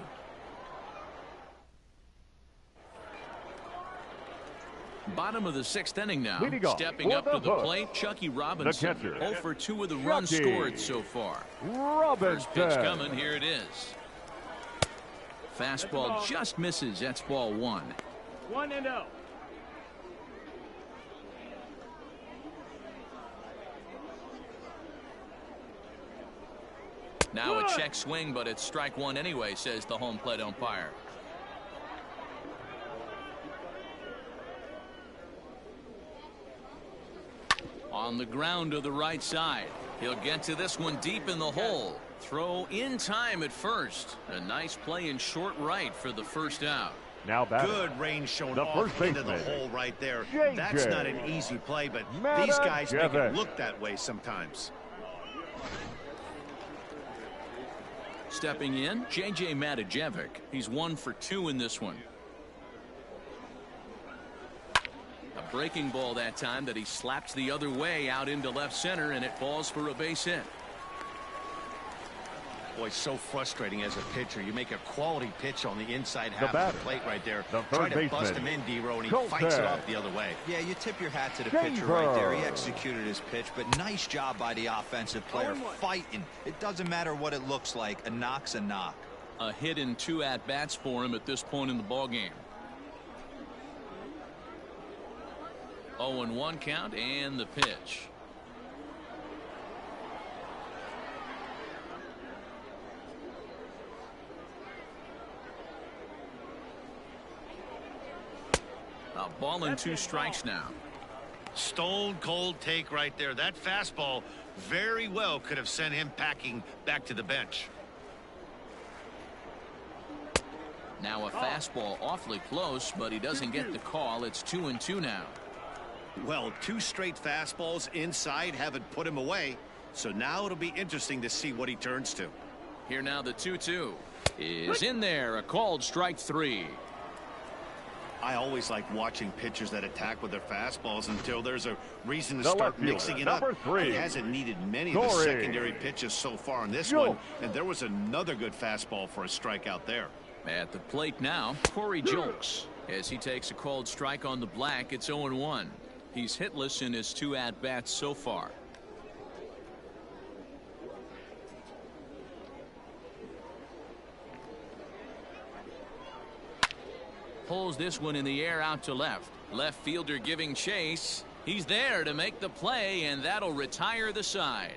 Bottom of the 6th inning now. Stepping up to the plate, Chucky Robinson. 0 for 2 with the runs scored so far. First pitch coming. Here it is. Fastball just misses. That's ball 1. 1-0. Now a check swing, but it's strike 1 anyway, says the home plate umpire. On the ground to the right side. He'll get to this one deep in the hole. Throw in time at first. A nice play in short right for the first out. Now batting, good range shown the off first into the baseman, hole right there. JJ. That's not an easy play, but these guys make it look that way sometimes. Stepping in, J.J. Matajevic. He's 1 for 2 in this one. A breaking ball that time that he slaps the other way out into left center, and it falls for a base hit. Boy, so frustrating as a pitcher. You make a quality pitch on the inside half of the plate right there. Try to bust him in, D-Row, and he fights it off the other way. Yeah, you tip your hat to the pitcher right there. He executed his pitch, but nice job by the offensive player fighting. It doesn't matter what it looks like. A knock's a knock. A hit in 2 at-bats for him at this point in the ballgame. 0-1 count and the pitch. A ball and 2 strikes now. Stone cold take right there. That fastball very well could have sent him packing back to the bench. Now a fastball awfully close, but he doesn't get the call. It's 2-2 now. Well, 2 straight fastballs inside haven't put him away. So now it'll be interesting to see what he turns to. Here now the 2-2 is in there. A called strike 3. I always like watching pitchers that attack with their fastballs until there's a reason to start mixing it up. He hasn't needed many of the secondary pitches so far in this one, and there was another good fastball for a strikeout there. At the plate now, Corey Julks. As he takes a called strike on the black, it's 0-1. He's hitless in his 2 at-bats so far. Pulls this one in the air out to left. Left fielder giving chase. He's there to make the play, and that'll retire the side.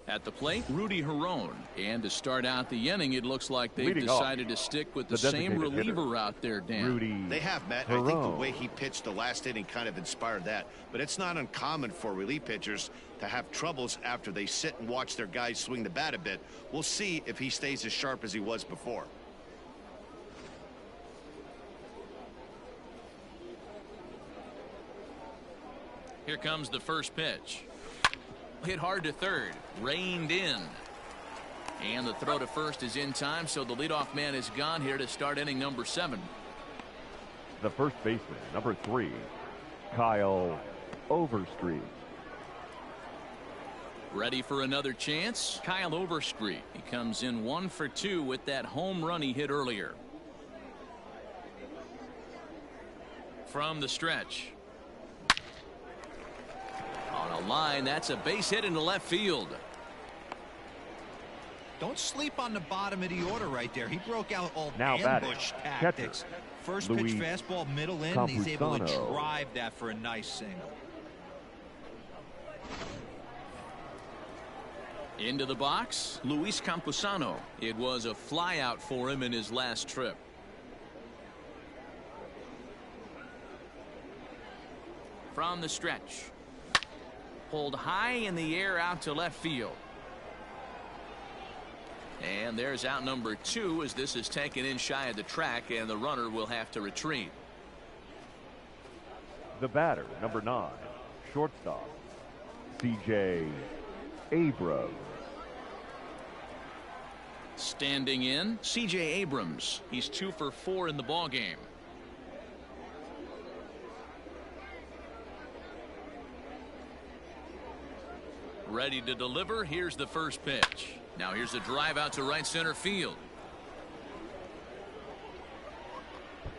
At the plate, Rudy Herron. And to start out the inning, it looks like they've decided to stick with the same reliever out there, Dan. They have, Matt. I think the way he pitched the last inning kind of inspired that. But it's not uncommon for relief pitchers to have troubles after they sit and watch their guys swing the bat a bit. We'll see if he stays as sharp as he was before. Here comes the first pitch. Hit hard to third, reined in, and the throw to first is in time, so the leadoff man is gone here to start inning number 7. The first baseman, number 3, Kyle Overstreet. Ready for another chance? Kyle Overstreet. He comes in 1 for 2 with that home run he hit earlier. From the stretch. On a line, that's a base hit into left field. Don't sleep on the bottom of the order right there. He broke out all ambush tactics. First pitch fastball, middle in, and he's able to drive that for a nice single. Into the box, Luis Campusano. It was a flyout for him in his last trip. From the stretch. Pulled high in the air out to left field. And there's out number 2 as this is taken in shy of the track, and the runner will have to retreat. The batter, number 9, shortstop, C.J. Abrams. Standing in, C.J. Abrams. He's 2 for 4 in the ballgame. Ready to deliver. Here's the first pitch. Now here's a drive out to right center field.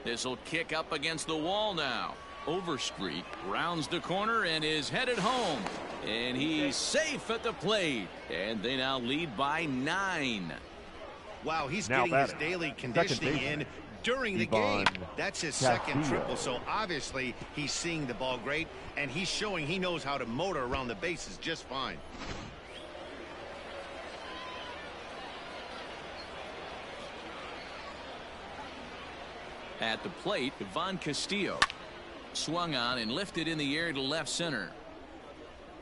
This will kick up against the wall now. Overstreet rounds the corner and is headed home. And he's safe at the plate. And they now lead by 9. Wow, he's getting his daily conditioning in during the game. That's his second triple, so obviously he's seeing the ball great, and he's showing he knows how to motor around the bases just fine. At the plate, Ivan Castillo swung on and lifted in the air to left center.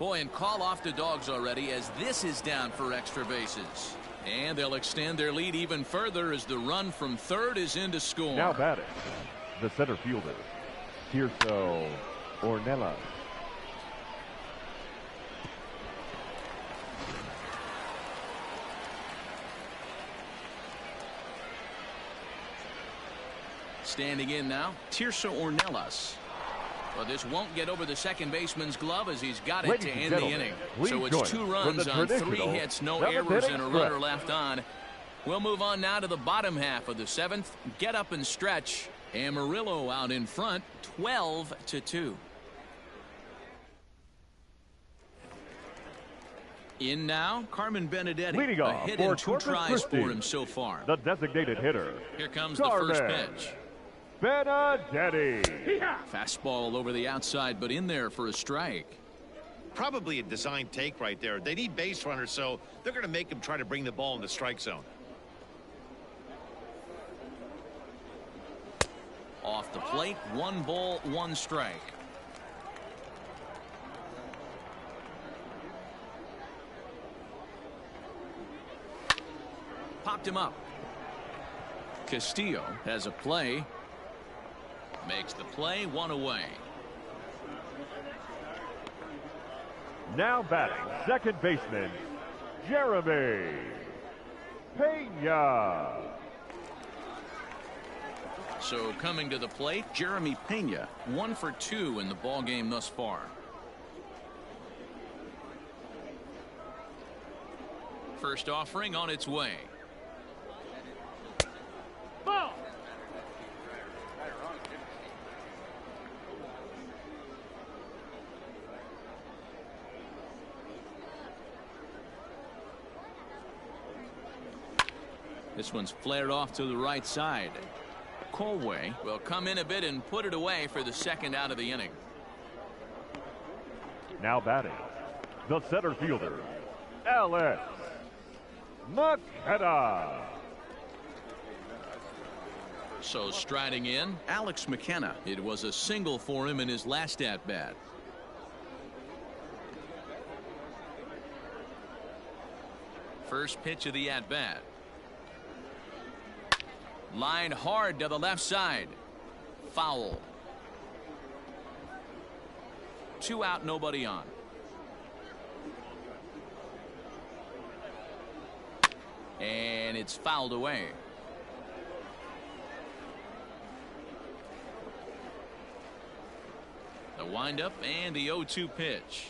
Boy, and call off the Dogs already as this is down for extra bases. And they'll extend their lead even further as the run from third is in to score. Now batting, the center fielder, Tirso Ornelas. Standing in now, Tirso Ornelas. Well, this won't get over the second baseman's glove as he's got it to end the inning. So it's 2 runs on 3 hits, no errors, and a runner left on. We'll move on now to the bottom half of the 7th. Get up and stretch. Amarillo out in front, 12-2. In now, Carmen Benedetti. Leading a off hit for and 2 Corpus tries Christi, for him so far. the designated hitter. Here comes Carmen the first pitch. Benedetti. Fastball over the outside, but in there for a strike. Probably a design take right there. They need base runners, so they're going to make him try to bring the ball in the strike zone. Off the plate, 1 ball, 1 strike. Popped him up. Castillo has a play. Makes the play, 1 away. Now batting, second baseman, Jeremy Pena. So coming to the plate, Jeremy Pena, 1 for 2 in the ball game thus far. First offering on its way. Ball. This one's flared off to the right side. Colway will come in a bit and put it away for the second out of the inning. Now batting, the center fielder, Alex McKenna. So striding in, Alex McKenna. It was a single for him in his last at-bat. First pitch of the at-bat. Line hard to the left side. Foul. 2 out, nobody on. And it's fouled away. The windup and the 0-2 pitch.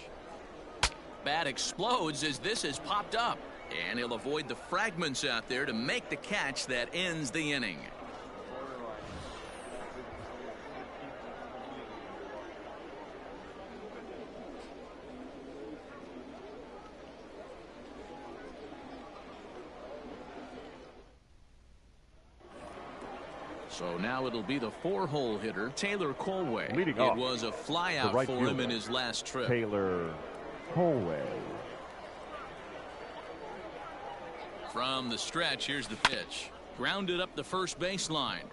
Bat explodes as this is popped up. And he'll avoid the fragments out there to make the catch that ends the inning. So now it'll be the 4-hole hitter, Taylor Colway. Leading off. It was a flyout right for fielder, him in his last trip. Taylor Colway. From the stretch, here's the pitch. Grounded up the first baseline.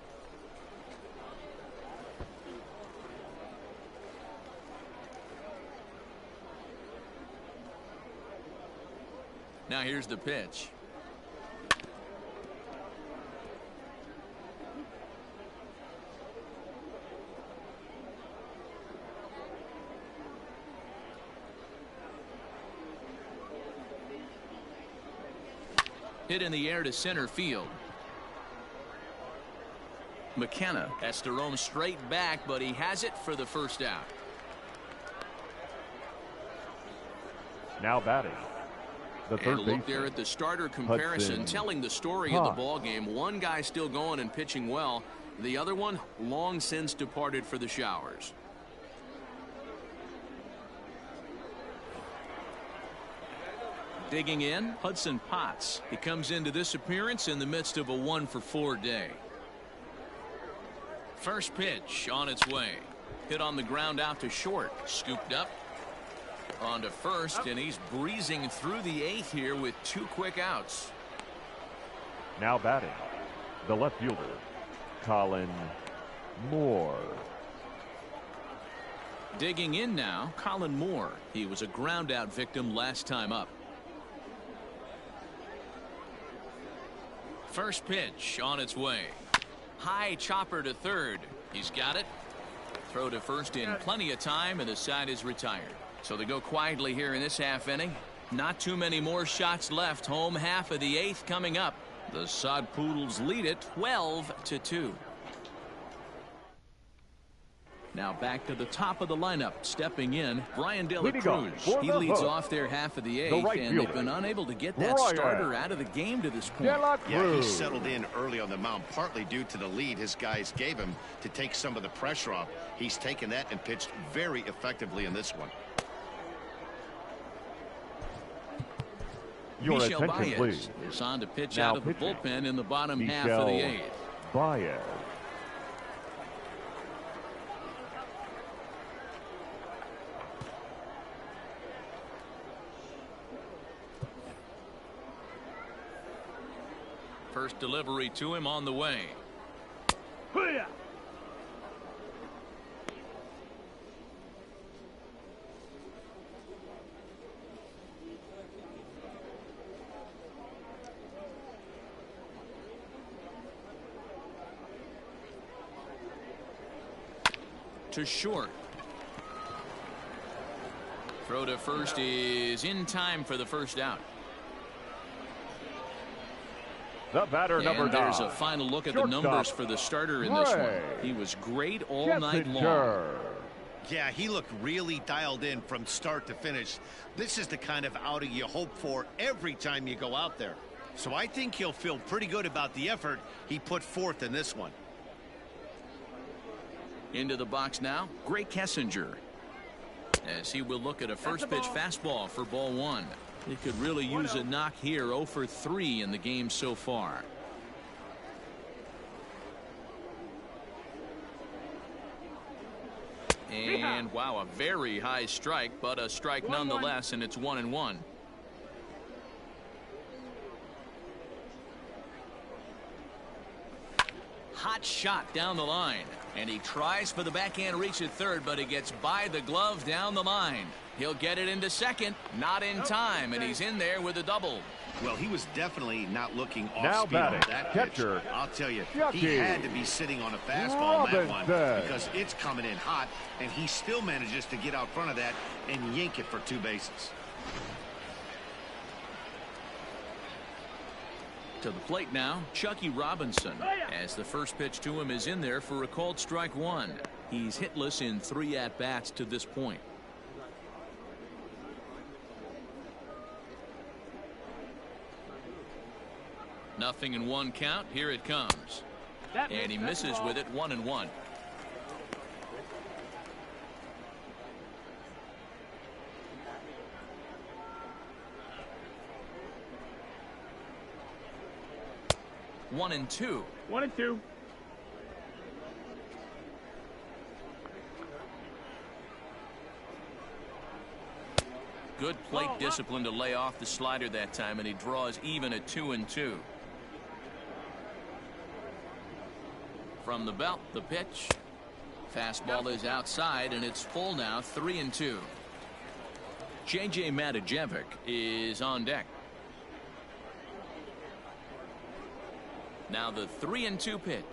Now here's the pitch. Hit in the air to center field. McKenna has to roam straight back, but he has it for the first out. Now batting, the third And a look baseman, there at the starter comparison, Hudson telling the story of the ball game. One guy still going and pitching well. The other one long since departed for the showers. Digging in, Hudson Potts. He comes into this appearance in the midst of a 1-for-4 day. First pitch on its way. Hit on the ground out to short. Scooped up on to first, and he's breezing through the 8th here with 2 quick outs. Now batting, the left fielder, Colin Moore. Digging in now, Colin Moore. He was a ground out victim last time up. First pitch on its way. High chopper to third. He's got it. Throw to first in plenty of time, and the side is retired. So they go quietly here in this half inning. Not too many more shots left. Home half of the 8th coming up. The Sod Poodles lead it 12-2. Now back to the top of the lineup. Stepping in, Brian De La Cruz. He leads off their half of the 8th, and they've been unable to get that starter out of the game to this point. Yeah, he settled in early on the mound, partly due to the lead his guys gave him to take some of the pressure off. He's taken that and pitched very effectively in this one. Your Michel attention, Baez please. is on to pitch Now out of the pitching, bullpen in the bottom half Michel of the 8th. Baez. First delivery to him on the way. To short. Throw to first is in time for the first out. The batter, number 9. There's a final look at the numbers for the starter in this one. He was great all night long. Yeah, he looked really dialed in from start to finish. This is the kind of outing you hope for every time you go out there. So I think he'll feel pretty good about the effort he put forth in this one. Into the box now, Gray Kessinger. As he will look at a first pitch fastball for ball 1. He could really use a knock here. 0 for 3 in the game so far. And wow, a very high strike, but a strike nonetheless, and it's 1-1. Hot shot down the line, and he tries for the backhand reach at third, but he gets by the glove down the line. He'll get it into second, not in time, and he's in there with a double. Well, he was definitely not looking off Now speed on batting, that catcher, pitch. I'll tell you, Chucky he had to be sitting on a fastball on that one because it's coming in hot, and he still manages to get out front of that and yank it for 2 bases. To the plate now, Chucky Robinson, as the first pitch to him is in there for a called strike 1. He's hitless in 3 at-bats to this point. Nothing in 1 count. Here it comes. And he misses with it, 1-1. One and two. 1-2. Good plate discipline to lay off the slider that time, and he draws even at 2-2. From the belt, the pitch. Fastball is outside, and it's full now, 3-2. JBaker is on deck. Now the 3-2 pitch.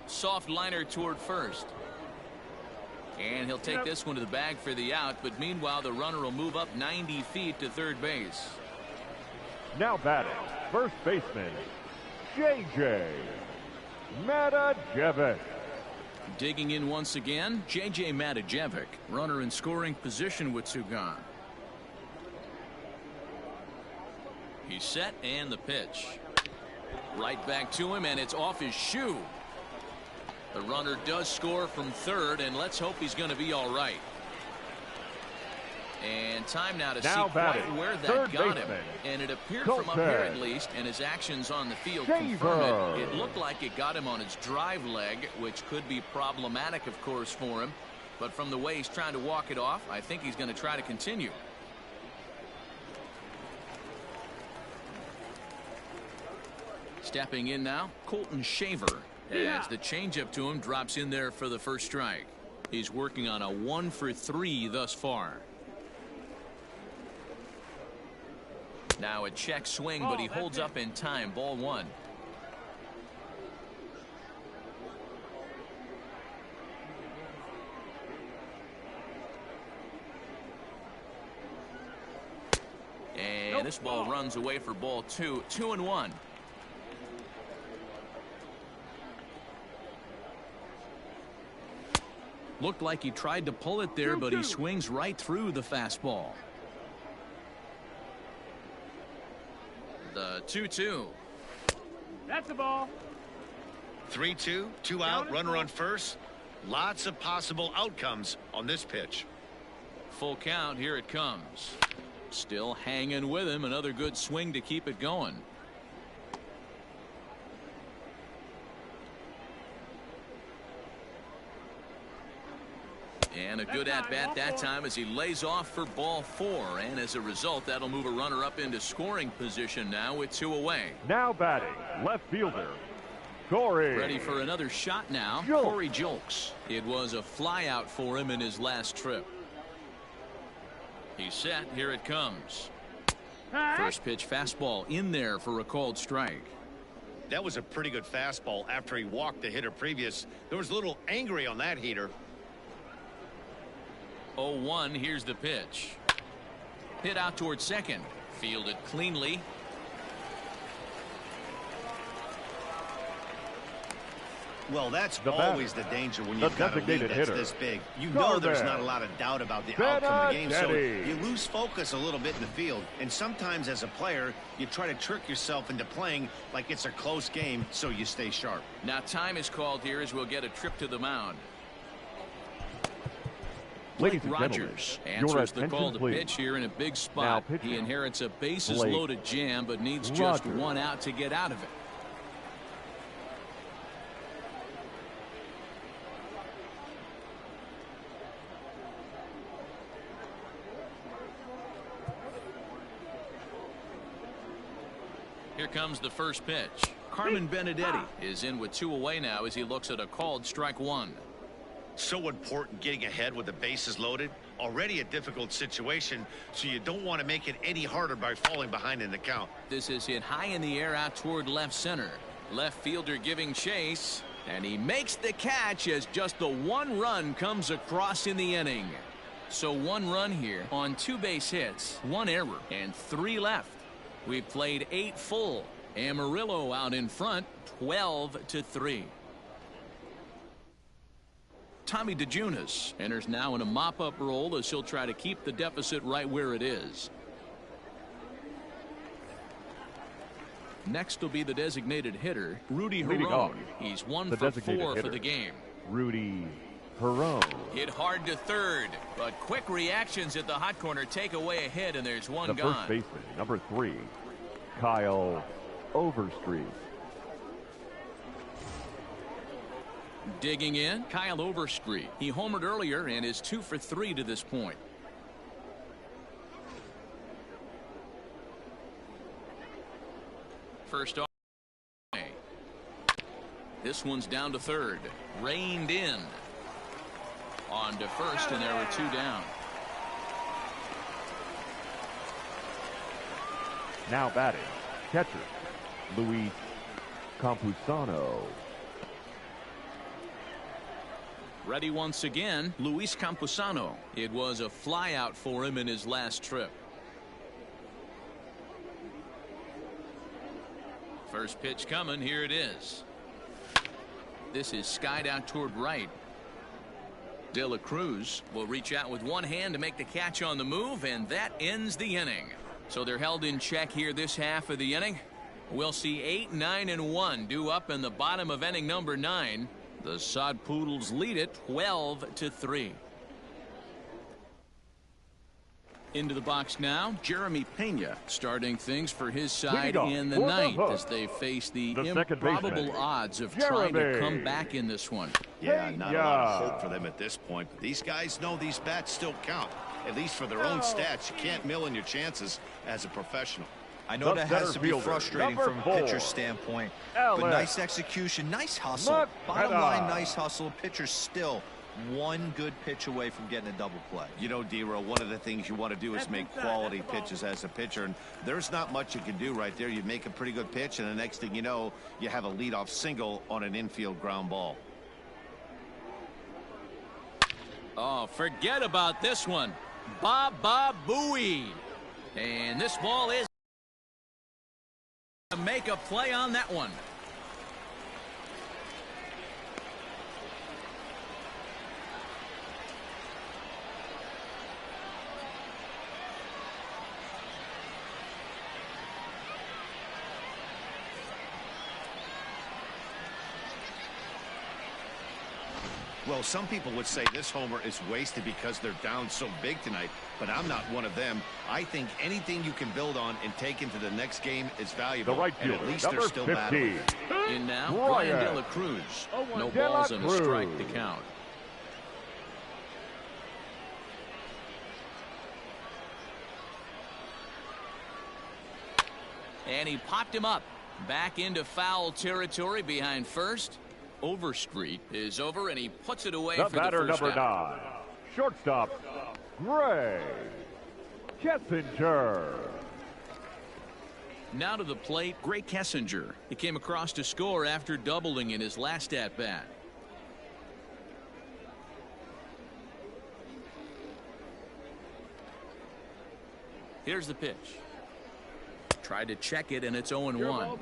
Soft liner toward first. And he'll take this one to the bag for the out, but meanwhile the runner will move up 90 feet to third base. Now batting, first baseman, JBaker. Digging in once again, JBaker, runner in scoring position with 2 gone. He's set, and the pitch. Right back to him, and it's off his shoe. The runner does score from third, and let's hope he's going to be all right. And time now to see quite where that got him. And it appeared from up here at least, and his actions on the field confirm it. It looked like it got him on his drive leg, which could be problematic, of course, for him. But from the way he's trying to walk it off, I think he's going to try to continue. Stepping in now, Colton Shaver, as the changeup to him drops in there for the first strike. He's working on a 1 for 3 thus far. Now a check swing, but he holds up in time. Ball 1. And this ball runs away for ball 2. 2-1. Looked like he tried to pull it there, but he swings right through the fastball. The 2-2. That's the ball. 3-2, 2 out, runner on first. Lots of possible outcomes on this pitch. Full count, here it comes. Still hanging with him, another good swing to keep it going. And a good at-bat that time as he lays off for ball 4. And as a result, that'll move a runner up into scoring position now with 2 away. Now batting, left fielder, Corey. Ready for another shot now, Corey Julks. It was a flyout for him in his last trip. He's set, here it comes. First pitch fastball in there for a called strike. That was a pretty good fastball after he walked the hitter previous. There was a little angry on that heater. 0-1, here's the pitch. Hit out towards second. Fielded cleanly. Well, that's always the danger when you've got a lead that's this big. You know there's not a lot of doubt about the outcome of the game, so you lose focus a little bit in the field. And sometimes as a player, you try to trick yourself into playing like it's a close game so you stay sharp. Now time is called here as we'll get a trip to the mound. Ladies and Rogers answers the call to pitch here in a big spot. He inherits a bases-loaded jam, but needs just 1 out to get out of it. comes the first pitch. Carmen Benedetti is in with 2 away now as he looks at a called strike 1. So important getting ahead with the bases loaded. Already a difficult situation, so you don't want to make it any harder by falling behind in the count. This is hit high in the air out toward left center. Left fielder giving chase, and he makes the catch as just the 1 run comes across in the inning. So 1 run here on 2 base hits, 1 error, and 3 left. We've played 8 full. Amarillo out in front, 12-3. Tommy DeJunas enters now in a mop-up role as he'll try to keep the deficit right where it is. Next will be the designated hitter, Rudy Herron. He's 1 for 4 for the game. Rudy Herron. Hit hard to third, but quick reactions at the hot corner take away a hit, and there's 1 gone. The first baseman, number 3, Kyle Overstreet. Digging in, Kyle Overstreet. He homered earlier and is 2 for 3 to this point. First off, this one's down to third. Reined in. On to first, and there were 2 down. Now batting, catcher, Luis Campusano. Ready once again, Luis Campusano. It was a flyout for him in his last trip. First pitch coming. Here it is. This is skied out toward right. De La Cruz will reach out with 1 hand to make the catch on the move, and that ends the inning. So they're held in check here this half of the inning. We'll see 8, 9, and 1 due up in the bottom of inning number 9. The Sod Poodles lead it 12-3. Into the box now, Jeremy Pena starting things for his side in the 9th as they face the improbable odds of trying to come back in this one. Yeah, not a lot of hope for them at this point, but these guys know these bats still count, at least for their own stats. You can't mill in your chances as a professional. I know that has to be frustrating from a pitcher's standpoint, but nice execution, nice hustle. Bottom line, nice hustle. Pitcher's still 1 good pitch away from getting a double play. You know, D-Row, one of the things you want to do is make quality pitches as a pitcher, and there's not much you can do right there. You make a pretty good pitch, and the next thing you know, you have a leadoff single on an infield ground ball. Oh, forget about this one. Baba Booey. And this ball is to make a play on that one. Well, some people would say this homer is wasted because they're down so big tonight, but I'm not one of them. I think anything you can build on and take into the next game is valuable. The right fielder, and at least they're still battling. In now, Brian De La Cruz. No balls and a strike to count. And he popped him up. Back into foul territory behind first. Overstreet is over, and he puts it away for the batter, first number out. 9, shortstop, Greg Kessinger. Now to the plate, Gray Kessinger. He came across to score after doubling in his last at-bat. Here's the pitch. Tried to check it, and it's 0-1.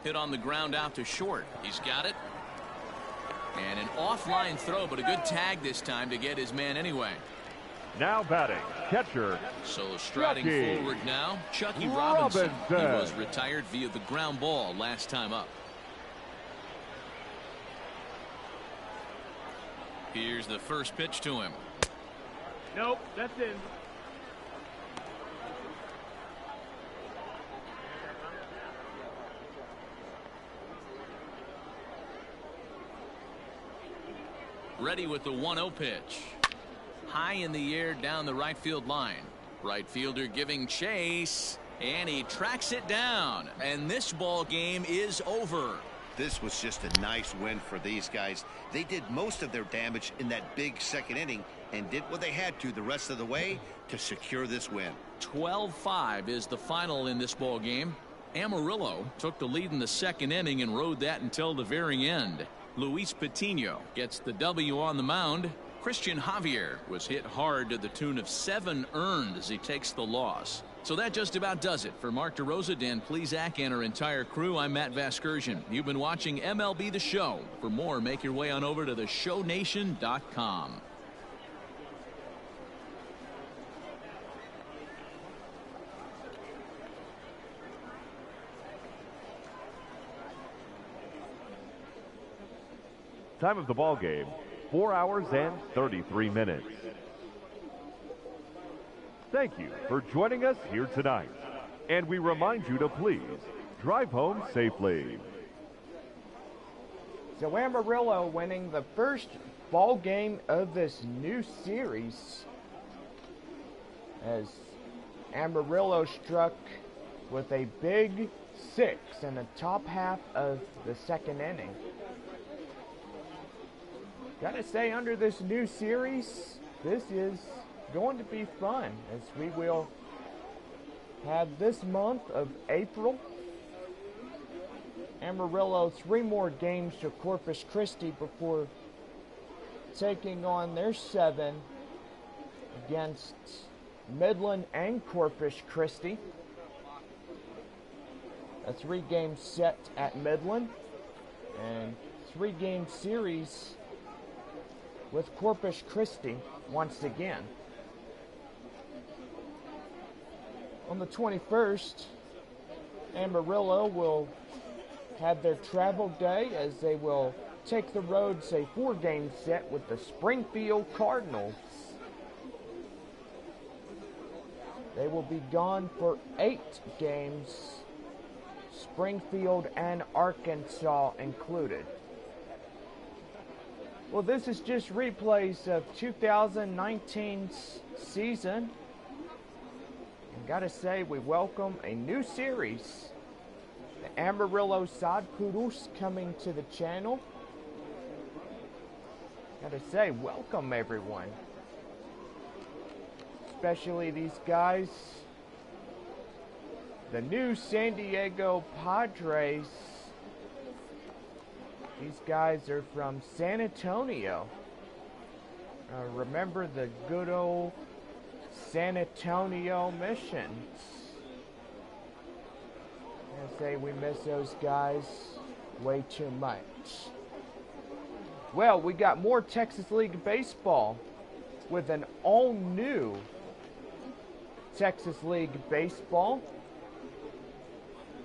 Hit on the ground out to short. He's got it. And an offline throw, but a good tag this time to get his man anyway. Now batting, catcher. So striding forward now, Chucky Robinson. He was retired via the ground ball last time up. Here's the first pitch to him. Nope, that's in. Ready with the 1-0 pitch. High in the air down the right field line. Right fielder giving chase, and he tracks it down. And this ball game is over. This was just a nice win for these guys. They did most of their damage in that big second inning and did what they had to the rest of the way to secure this win. 12-5 is the final in this ball game. Amarillo took the lead in the second inning and rode that until the very end. Luis Patino gets the W on the mound. Christian Javier was hit hard to the tune of 7 earned as he takes the loss. So that just about does it. For Mark DeRosa, Dan Plesac, and our entire crew, I'm Matt Vasgersian. You've been watching MLB The Show. For more, make your way on over to theshownation.com. Time of the ball game, 4 hours and 33 minutes. Thank you for joining us here tonight. And we remind you to please drive home safely. So Amarillo winning the first ball game of this new series as Amarillo struck with a big 6 in the top half of the second inning. Gotta say, under this new series, this is going to be fun as we will have this month of April. Amarillo 3 more games to Corpus Christi before taking on their 7 against Midland and Corpus Christi. A 3-game set at Midland and 3-game series with Corpus Christi once again. On the 21st, Amarillo will have their travel day as they will take the roads a 4-game set with the Springfield Cardinals. They will be gone for 8 games, Springfield and Arkansas included. Well, this is just replays of 2019's season. And gotta say, we welcome a new series. The Amarillo Sod Poodles coming to the channel. Gotta say, welcome everyone. Especially these guys. The new San Diego Padres. These guys are from San Antonio. Remember the good old San Antonio Missions. I say we miss those guys way too much. Well, we got more Texas League Baseball with an all-new Texas League Baseball.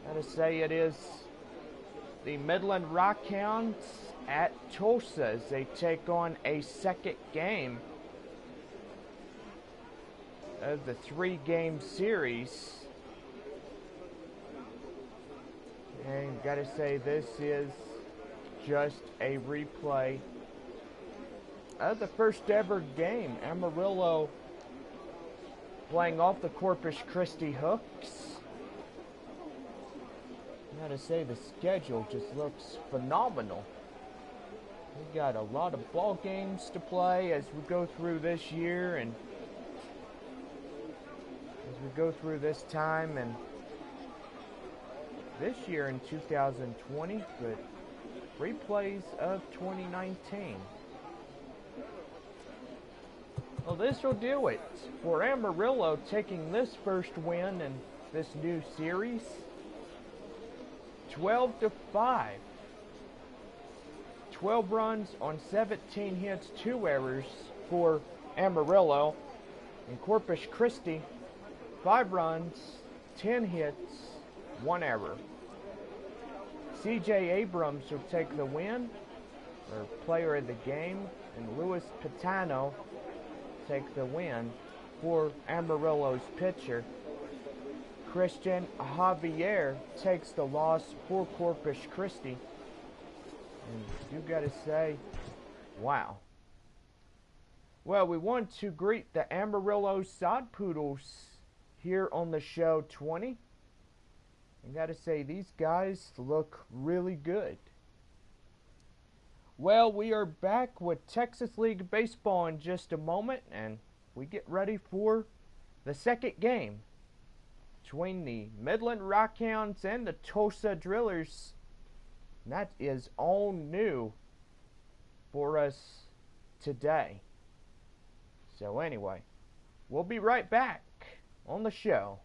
Gotta say it is the Midland Rockhounds at Tulsa as they take on a second game of the 3-game series. And gotta say, this is just a replay of the first ever game. Amarillo playing off the Corpus Christi Hooks. Gotta say, the schedule just looks phenomenal. We got a lot of ball games to play as we go through this year and as we go through this time and this year in 2020, but replays of 2019. Well, this will do it for Amarillo taking this first win in this new series. 12-5. 12 runs on 17 hits, 2 errors for Amarillo. In Corpus Christi, 5 runs, 10 hits, 1 error. C.J. Abrams will take the win, or player of the game, and Luis Patano take the win for Amarillo's pitcher. Christian Javier takes the loss for Corpus Christi. And you gotta say, wow, Well, we want to greet the Amarillo Sod Poodles here on the show 20. I gotta say, these guys look really good. Well, we are back with Texas League Baseball in just a moment, and we get ready for the second game between the Midland Rockhounds and the Tulsa Drillers. And that is all new for us today. So anyway, we'll be right back on the show.